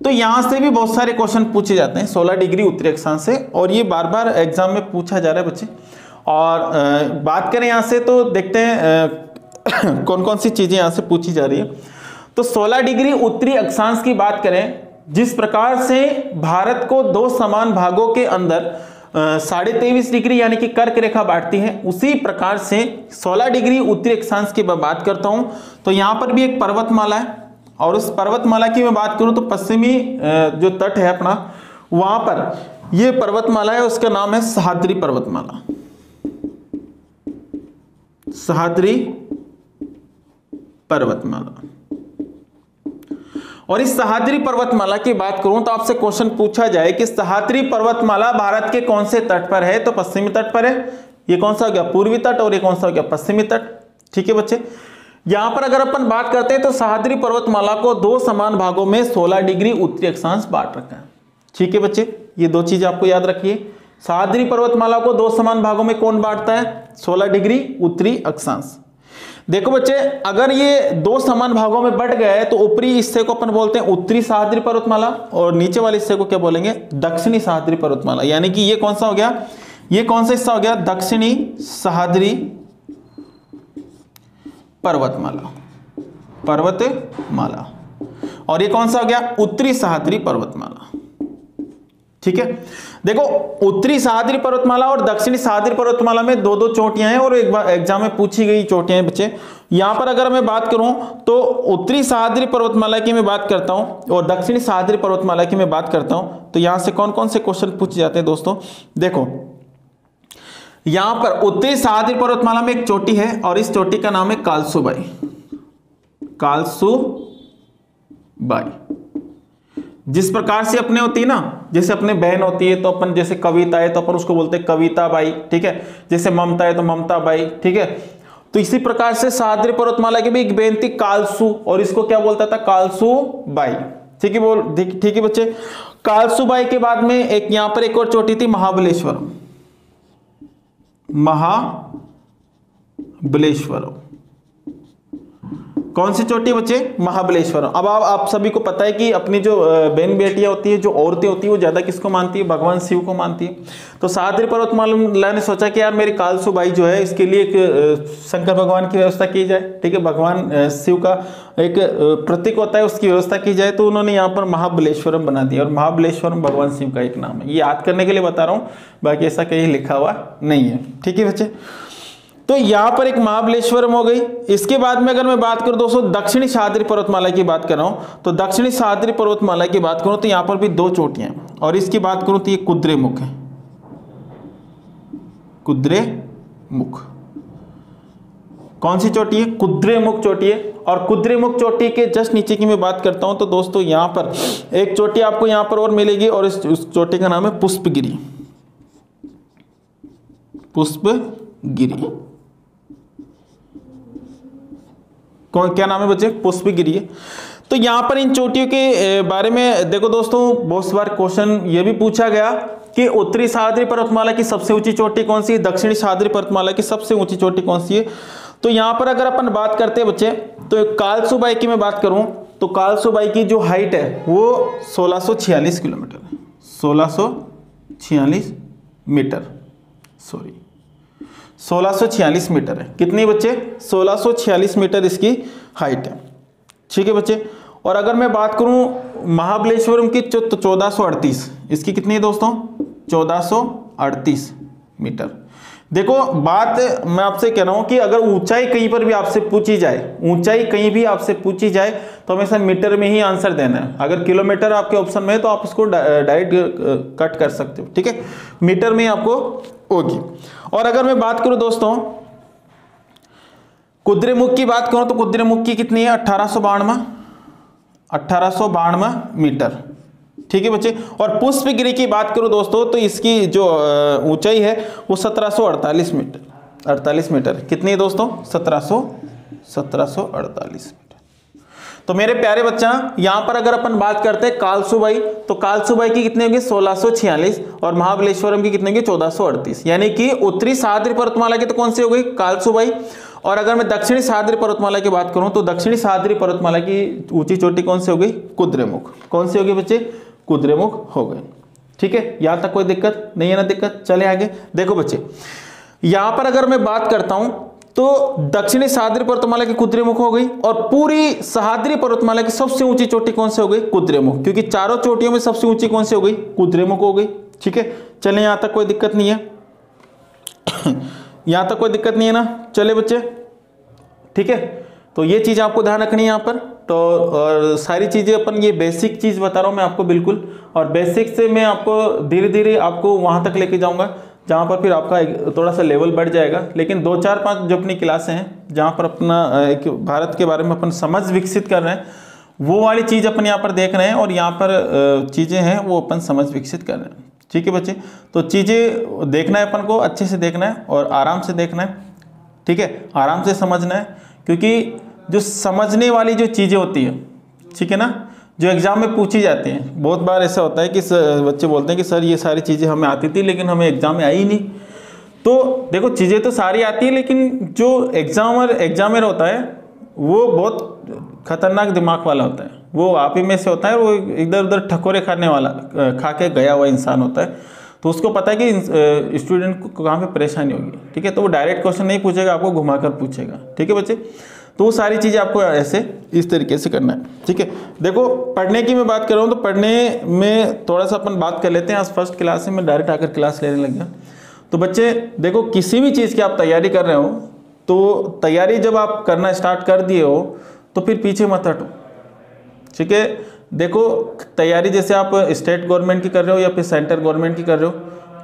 तो यहां से भी बहुत सारे क्वेश्चन पूछे जाते हैं 16 डिग्री उत्तरी अक्षांश से, और ये बार बार एग्जाम में पूछा जा रहा है बच्चे। और बात करें यहां से तो देखते हैं कौन कौन सी चीजें यहां से पूछी जा रही है। तो 16 डिग्री उत्तरी अक्षांश की बात करें, जिस प्रकार से भारत को दो समान भागों के अंदर 23.5 डिग्री यानी कि कर्क रेखा बांटती है, उसी प्रकार से 16 डिग्री उत्तरी अक्षांश की बात करता हूं तो यहां पर भी एक पर्वतमाला है, और उस पर्वतमाला की मैं बात करूं तो पश्चिमी जो तट है अपना, वहां पर यह पर्वतमाला है, उसका नाम है सह्याद्री पर्वतमाला। सह्याद्री पर्वतमाला। और इस सह्याद्री पर्वतमाला की बात करूं तो आपसे क्वेश्चन पूछा जाए कि सह्याद्री पर्वतमाला भारत के कौन से तट पर है? तो पश्चिमी तट पर है। ये कौन सा हो गया? पूर्वी तट। और ये कौन सा हो गया? पश्चिमी तट। ठीक है बच्चे, यहां पर अगर अपन बात करते हैं तो सह्याद्री पर्वतमाला को दो समान भागों में 16 डिग्री उत्तरी अक्षांश बांट रखा है। ठीक है बच्चे, ये दो चीजें आपको याद रखिए। सह्याद्री पर्वतमाला को दो समान भागों में कौन बांटता है? 16 डिग्री उत्तरी अक्षांश। देखो बच्चे, अगर ये दो समान भागों में बट गए है तो ऊपरी हिस्से को अपन बोलते हैं उत्तरी सह्याद्री पर्वतमाला, और नीचे वाले हिस्से को क्या बोलेंगे? दक्षिणी सह्याद्री पर्वतमाला। यानी कि ये कौन सा हो गया? ये कौन सा हिस्सा हो गया? दक्षिणी सह्याद्री पर्वतमाला। और ये कौन सा हो गया? उत्तरी सह्याद्री पर्वतमाला। ठीक है। देखो उत्तरी सह्याद्री पर्वतमाला और दक्षिणी सह्याद्री पर्वतमाला में दो दो चोटियां हैं और एक बार एग्जाम में पूछी गई चोटियां हैं बच्चे। यहां पर अगर मैं बात करूं तो उत्तरी सह्याद्री पर्वतमाला की मैं बात करता हूं और दक्षिणी सह्याद्री पर्वतमाला की मैं बात करता हूं, तो यहां से कौन कौन से क्वेश्चन पूछे जाते हैं दोस्तों। देखो यहां पर उत्तरी सह्याद्री पर्वतमाला में एक चोटी है और इस चोटी का नाम है कालसूबाई। कालसूबाई जिस प्रकार से अपने होती है ना, जैसे अपने बहन होती है तो अपन, जैसे कविता है तो अपन उसको बोलते हैं कविता बाई, ठीक है। जैसे ममता है तो ममता बाई, ठीक है। तो इसी प्रकार से सह्याद्री पर्वतमाला की भी एक बहन थी कालसू और इसको क्या बोलता था, कालसू बाई, ठीक है। ठीक है बच्चे। कालसू बाई के बाद में एक यहां पर एक और चोटी थी महाबलेश्वरम। महाबलेश्वरम कौन सी चोटी बच्चे, महाबलेश्वरम। अब आप सभी को पता है कि अपनी जो बहन बेटियां होती है, जो औरतें होती है, वो ज्यादा किसको मानती है, भगवान शिव को मानती है। तो सह्याद्री पर्वतमाला ने सोचा कि यार मेरी कालसूबाई जो है इसके लिए एक शंकर भगवान की व्यवस्था की जाए, ठीक है। भगवान शिव का एक प्रतीक होता है, उसकी व्यवस्था की जाए। तो उन्होंने यहाँ पर महाबलेश्वरम बना दिया और महाबलेश्वरम भगवान शिव का एक नाम है। ये याद करने के लिए बता रहा हूँ, बाकी ऐसा कहीं लिखा हुआ नहीं है, ठीक है बच्चे। तो यहां पर एक महाबलेश्वरम हो गई। इसके बाद में अगर मैं बात करूं दोस्तों दक्षिणी सह्याद्री पर्वतमाला की बात कर रहा हूं, तो दक्षिणी सह्याद्री पर्वतमाला की बात करूं तो यहां पर भी दो चोटियां हैं और इसकी बात करूं तो ये कुद्रेमुख है। कुद्रेमुख कौन सी चोटी है, कुद्रेमुख चोटी है। और कुद्रेमुख चोटी के जस्ट नीचे की मैं बात करता हूं तो दोस्तों यहां पर एक चोटी आपको यहां पर और मिलेगी और उस चोटी का नाम है पुष्पगिरी। पुष्पगिरी क्या नाम है बच्चे, पुष्पगिरी है। तो यहां पर इन चोटियों के बारे में देखो दोस्तों, बहुत बार क्वेश्चन ये भी पूछा गया कि उत्तरी सह्याद्री पर्वतमाला की सबसे ऊंची चोटी कौन सी है, दक्षिणी सह्याद्री पर्वतमाला की सबसे ऊंची चोटी कौन सी है। तो यहां पर अगर अपन बात करते हैं बच्चे, तो कालसूबाई की मैं बात करूं तो कालसूबाई की जो हाइट है वो 1646 किलोमीटर है। 1646 मीटर, सॉरी 1646 मीटर है। कितनी बच्चे, 1646 मीटर इसकी हाइट है, ठीक है बच्चे। और अगर मैं बात करूं महाबलेश्वरम की तो 1438, इसकी कितनी है दोस्तों, 1438 मीटर। देखो बात मैं आपसे कह रहा हूं कि अगर ऊंचाई कहीं पर भी आपसे पूछी जाए, ऊंचाई कहीं भी आपसे पूछी जाए तो हमेशा मीटर में ही आंसर देना है। अगर किलोमीटर आपके ऑप्शन में है तो आप उसको डायरेक्ट कट कर सकते हो, ठीक है। मीटर में आपको होगी। और अगर मैं बात करूं दोस्तों कुद्रेमुख की बात करूं तो कुद्रेमुख की कितनी है, 1892 मीटर, ठीक है बच्चे। और पुष्पगिरी की बात करूं दोस्तों तो इसकी जो ऊंचाई है वो 1748 मीटर, 48 मीटर। कितनी है दोस्तों, 1748 मीटर। तो मेरे प्यारे बच्चा यहां पर अगर अपन बात करते हैं कालसूबाई, तो कालसूबाई की कितनी होगी 1646 और महाबलेश्वरम की कितनी होगी 1438। यानी कि उत्तरी सह्याद्री पर्वतमाला की तो कौन सी हो गई, कालसूबाई। और अगर मैं दक्षिणी सह्याद्री पर्वतमाला की बात करूं तो दक्षिणी सह्याद्री पर्वतमाला की ऊंची चोटी कौन सी हो गई, कुद्रेमुख। कौन सी होगी बच्चे, कुद्रेमुख हो गए, ठीक है। यहां तक कोई दिक्कत नहीं है ना, दिक्कत। चले आगे देखो बच्चे, यहां पर अगर मैं बात करता हूं तो दक्षिणी सह्याद्री पर्वतमाला की कुद्रेमुख हो गई और पूरी सह्याद्री पर्वतमाला की सबसे ऊंची चोटी कौन सी हो गई, कुद्रेमुख। क्योंकि चारों चोटियों में सबसे ऊंची कौन सी हो गई, कुद्रेमुख हो गई, ठीक है। चले यहां तक कोई दिक्कत नहीं है यहां तक कोई दिक्कत नहीं है ना, चले बच्चे, ठीक है। तो ये चीज आपको ध्यान रखनी है यहाँ पर। तो और सारी चीजें अपन, ये बेसिक चीज बता रहा हूं मैं आपको बिल्कुल, और बेसिक से मैं आपको धीरे धीरे आपको वहां तक लेके जाऊंगा जहां पर फिर आपका थोड़ा सा लेवल बढ़ जाएगा। लेकिन 2 4 5 जो अपनी क्लासें हैं जहां पर अपना एक भारत के बारे में अपन समझ विकसित कर रहे हैं, वो वाली चीज अपन यहाँ पर देख रहे हैं और यहाँ पर चीजें हैं वो अपन समझ विकसित कर रहे हैं, ठीक है बच्चे। तो चीजें देखना है अपन को, अच्छे से देखना है और आराम से देखना है, ठीक है, आराम से समझना है। क्योंकि जो समझने वाली जो चीजें होती है, ठीक है ना, जो एग्जाम में पूछी जाती हैं, बहुत बार ऐसा होता है कि बच्चे बोलते हैं कि सर ये सारी चीज़ें हमें आती थी लेकिन हमें एग्जाम में आई नहीं। तो देखो चीज़ें तो सारी आती है, लेकिन जो एग्जामर होता है वो बहुत खतरनाक दिमाग वाला होता है। वो आप ही में से होता है, वो इधर उधर ठकोरे खाने वाला, खा के गया हुआ इंसान होता है। तो उसको पता है कि स्टूडेंट को कहाँ पे परेशानी होगी, ठीक है। तो वो डायरेक्ट क्वेश्चन नहीं पूछेगा, आपको घुमाकर पूछेगा, ठीक है बच्चे। तो वो सारी चीज़ें आपको ऐसे इस तरीके से करना है, ठीक है। देखो पढ़ने की मैं बात कर रहा हूँ तो पढ़ने में थोड़ा सा अपन बात कर लेते हैं। आज फर्स्ट क्लास में मैं डायरेक्ट आकर क्लास लेने लग गया। तो बच्चे देखो, किसी भी चीज़ की आप तैयारी कर रहे हो तो तैयारी जब आप करना स्टार्ट कर दिए हो तो फिर पीछे मत हटो, ठीक है। देखो तैयारी जैसे आप स्टेट गवर्नमेंट की कर रहे हो या फिर सेंट्रल गवर्नमेंट की कर रहे हो,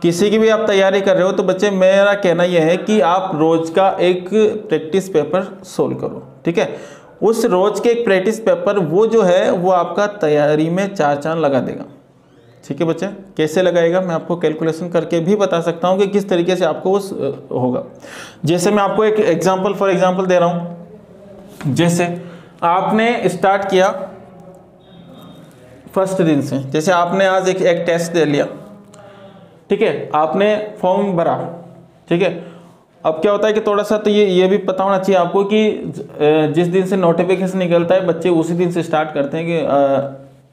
किसी की भी आप तैयारी कर रहे हो, तो बच्चे मेरा कहना यह है कि आप रोज़ का एक प्रैक्टिस पेपर सोल्व करो, ठीक है। उस रोज़ के एक प्रैक्टिस पेपर वो जो है वो आपका तैयारी में 4 चांद लगा देगा, ठीक है बच्चे। कैसे लगाएगा मैं आपको कैलकुलेशन करके भी बता सकता हूँ कि किस तरीके से आपको वो होगा। जैसे मैं आपको एक एग्जाम्पल फॉर एग्जाम्पल दे रहा हूँ। जैसे आपने स्टार्ट किया फर्स्ट दिन से, जैसे आपने आज एक टेस्ट दे लिया, ठीक है, आपने फॉर्म भरा, ठीक है। अब क्या होता है कि थोड़ा सा तो ये भी पता होना चाहिए आपको कि जिस दिन से नोटिफिकेशन निकलता है बच्चे उसी दिन से स्टार्ट करते हैं कि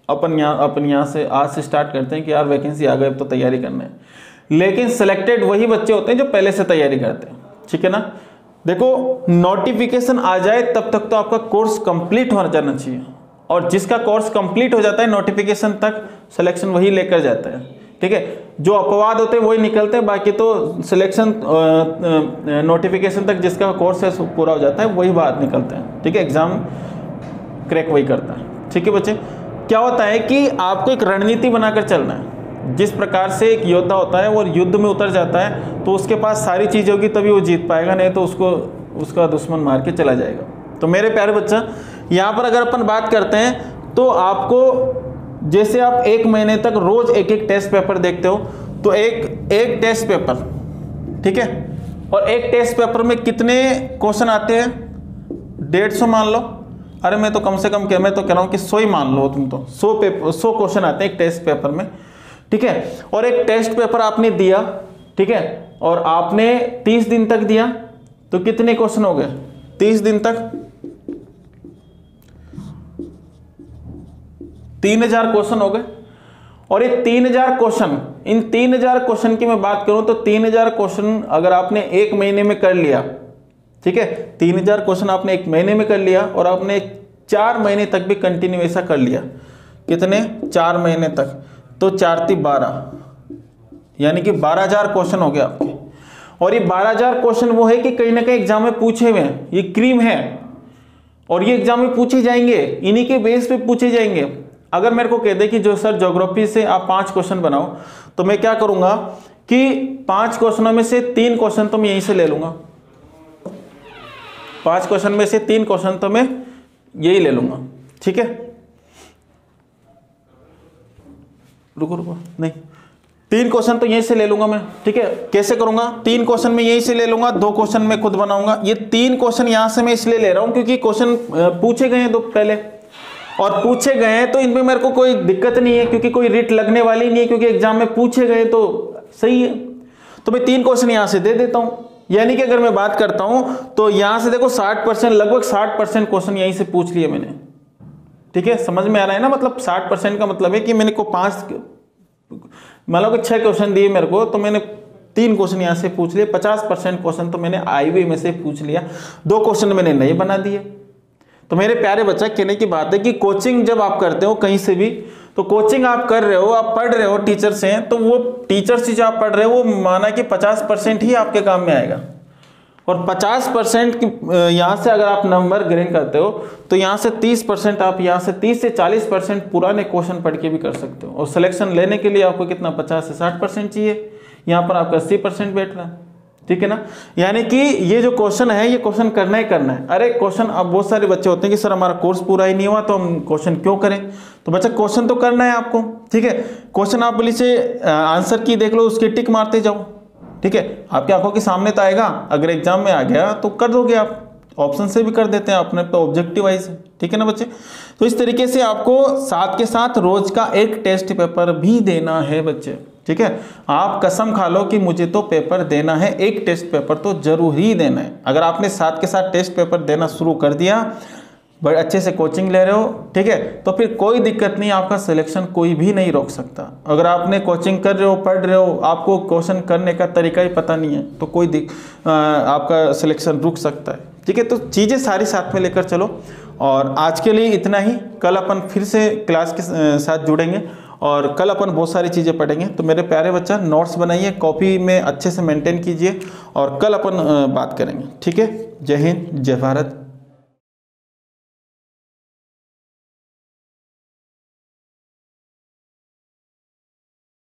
अपन यहाँ से आज से स्टार्ट करते हैं कि यार वैकेंसी आ गई अब तो तैयारी करना है। लेकिन सिलेक्टेड वही बच्चे होते हैं जो पहले से तैयारी करते हैं, ठीक है ना। देखो नोटिफिकेशन आ जाए तब तक तो आपका कोर्स कंप्लीट होना जाना चाहिए, और जिसका कोर्स कंप्लीट हो जाता है नोटिफिकेशन तक सिलेक्शन वही लेकर जाता है, ठीक है। जो अपवाद होते हैं वही निकलते हैं, बाकी तो सिलेक्शन नोटिफिकेशन तक जिसका कोर्स है पूरा हो जाता है वही बाहर निकलते हैं, ठीक है। एग्जाम क्रैक वही करता है, ठीक है बच्चे। क्या होता है कि आपको एक रणनीति बनाकर चलना है। जिस प्रकार से एक योद्धा होता है वो युद्ध में उतर जाता है तो उसके पास सारी चीज़ होगी तभी वो जीत पाएगा, नहीं तो उसका दुश्मन मार के चला जाएगा। तो मेरे प्यारे बच्चा, यहाँ पर अगर अपन बात करते हैं तो आपको जैसे आप 1 महीने तक रोज एक टेस्ट पेपर देखते हो, तो एक टेस्ट पेपर, ठीक है, और एक टेस्ट पेपर में कितने क्वेश्चन आते हैं? 150 मान लो। अरे मैं तो कम से कम क्या, मैं तो कह रहा हूँ कि 100 ही मान लो तुम, तो 100 क्वेश्चन आते हैं एक टेस्ट पेपर में, ठीक है। और एक टेस्ट पेपर आपने दिया, ठीक है, और आपने 30 दिन तक दिया, तो कितने क्वेश्चन हो गए 30 दिन तक? 3000 क्वेश्चन हो गए। और ये 3000 क्वेश्चन, इन 3000 क्वेश्चन की मैं बात करूं तो 3000 क्वेश्चन अगर आपने 1 महीने में कर लिया, ठीक है, 3000 क्वेश्चन आपने 1 महीने में कर लिया और आपने 4 महीने तक भी कंटिन्यू ऐसा कर लिया, कितने? 4 महीने तक, तो 4 × 12 यानी कि 12000 क्वेश्चन हो गए आपके। और ये 12000 क्वेश्चन वो है कि कहीं ना कहीं एग्जाम में पूछे हुए हैं, ये क्रीम है और ये एग्जाम में पूछे जाएंगे, इन्हीं के बेस पे पूछे जाएंगे। अगर मेरे को कह दे कि जो सर ज्योग्राफी से आप 5 क्वेश्चन बनाओ, तो मैं क्या करूंगा कि 5 क्वेश्चनों में से 3 क्वेश्चन तो मैं यहीं से ले लूंगा, 5 क्वेश्चन में से 3 क्वेश्चन तो मैं यही ले लूंगा, ठीक है। रुको नहीं, 3 क्वेश्चन तो यहीं से ले लूंगा मैं, ठीक है। कैसे करूंगा? 3 क्वेश्चन में यहीं से ले लूंगा, 2 क्वेश्चन मैं खुद बनाऊंगा। ये 3 क्वेश्चन यहां से मैं इसलिए ले रहा हूं क्योंकि क्वेश्चन पूछे गए हैं तो पहले, और पूछे गए हैं तो इनमें मेरे को कोई दिक्कत नहीं है क्योंकि कोई रिट लगने वाली नहीं है, क्योंकि एग्जाम में पूछे गए तो सही है। तो मैं 3 क्वेश्चन यहां से दे देता हूं, यानी कि अगर मैं बात करता हूं तो यहां से देखो 60%, लगभग 60% क्वेश्चन यहीं से पूछ लिए मैंने, ठीक है। समझ में आ रहा है ना? मतलब 60% का मतलब है कि मैंने को 5, मान लो कि 6 क्वेश्चन दिए मेरे को, तो मैंने 3 क्वेश्चन यहां से पूछ लिए, 50% क्वेश्चन तो मैंने आईवी में से पूछ लिया, 2 क्वेश्चन मैंने नहीं बना दिए। तो मेरे प्यारे बच्चा, कहने की बात है कि कोचिंग जब आप करते हो कहीं से भी, तो कोचिंग आप कर रहे हो, आप पढ़ रहे हो टीचर से, तो वो टीचर से जो आप पढ़ रहे हो वो माना कि 50% ही आपके काम में आएगा, और 50% यहाँ से अगर आप नंबर गेन करते हो तो यहाँ से 30% आप यहाँ से 30 से 40% पुराने क्वेश्चन पढ़ के भी कर सकते हो। और सिलेक्शन लेने के लिए आपको कितना 50 से 60% चाहिए, यहाँ पर आपका 80% बैठ रहा है, ठीक है ना। यानी कि ये जो क्वेश्चन है ये क्वेश्चन करना ही करना है। अरे क्वेश्चन, अब बहुत सारे बच्चे होते हैं कि सर हमारा कोर्स पूरा ही नहीं हुआ तो हम क्वेश्चन क्यों करें? तो बच्चा क्वेश्चन तो करना है आपको, ठीक है। क्वेश्चन आप बोली से आंसर की देख लो, उसके टिक मारते जाओ, ठीक है। आपकी आंखों के सामने तो आएगा, अगर एग्जाम में आ गया तो कर दोगे आप, ऑप्शन से भी कर देते हैं अपने तो ऑब्जेक्टिव वाइज, ठीक है ना बच्चे। तो इस तरीके से आपको साथ के साथ रोज का एक टेस्ट पेपर भी देना है बच्चे, ठीक है। आप कसम खा लो कि मुझे तो पेपर देना है, एक टेस्ट पेपर तो जरूर ही देना है। अगर आपने साथ के साथ टेस्ट पेपर देना शुरू कर दिया, बड़े अच्छे से कोचिंग ले रहे हो, ठीक है, तो फिर कोई दिक्कत नहीं, आपका सिलेक्शन कोई भी नहीं रोक सकता। अगर आपने कोचिंग कर रहे हो, पढ़ रहे हो, आपको क्वेश्चन करने का तरीका ही पता नहीं है, तो कोई आपका सिलेक्शन रुक सकता है, ठीक है। तो चीज़ें सारी साथ में लेकर चलो, और आज के लिए इतना ही। कल अपन फिर से क्लास के साथ जुड़ेंगे और कल अपन बहुत सारी चीज़ें पढ़ेंगे। तो मेरे प्यारे बच्चा, नोट्स बनाइए, कॉपी में अच्छे से मेंटेन कीजिए और कल अपन बात करेंगे। ठीक है। जय हिंद, जय भारत।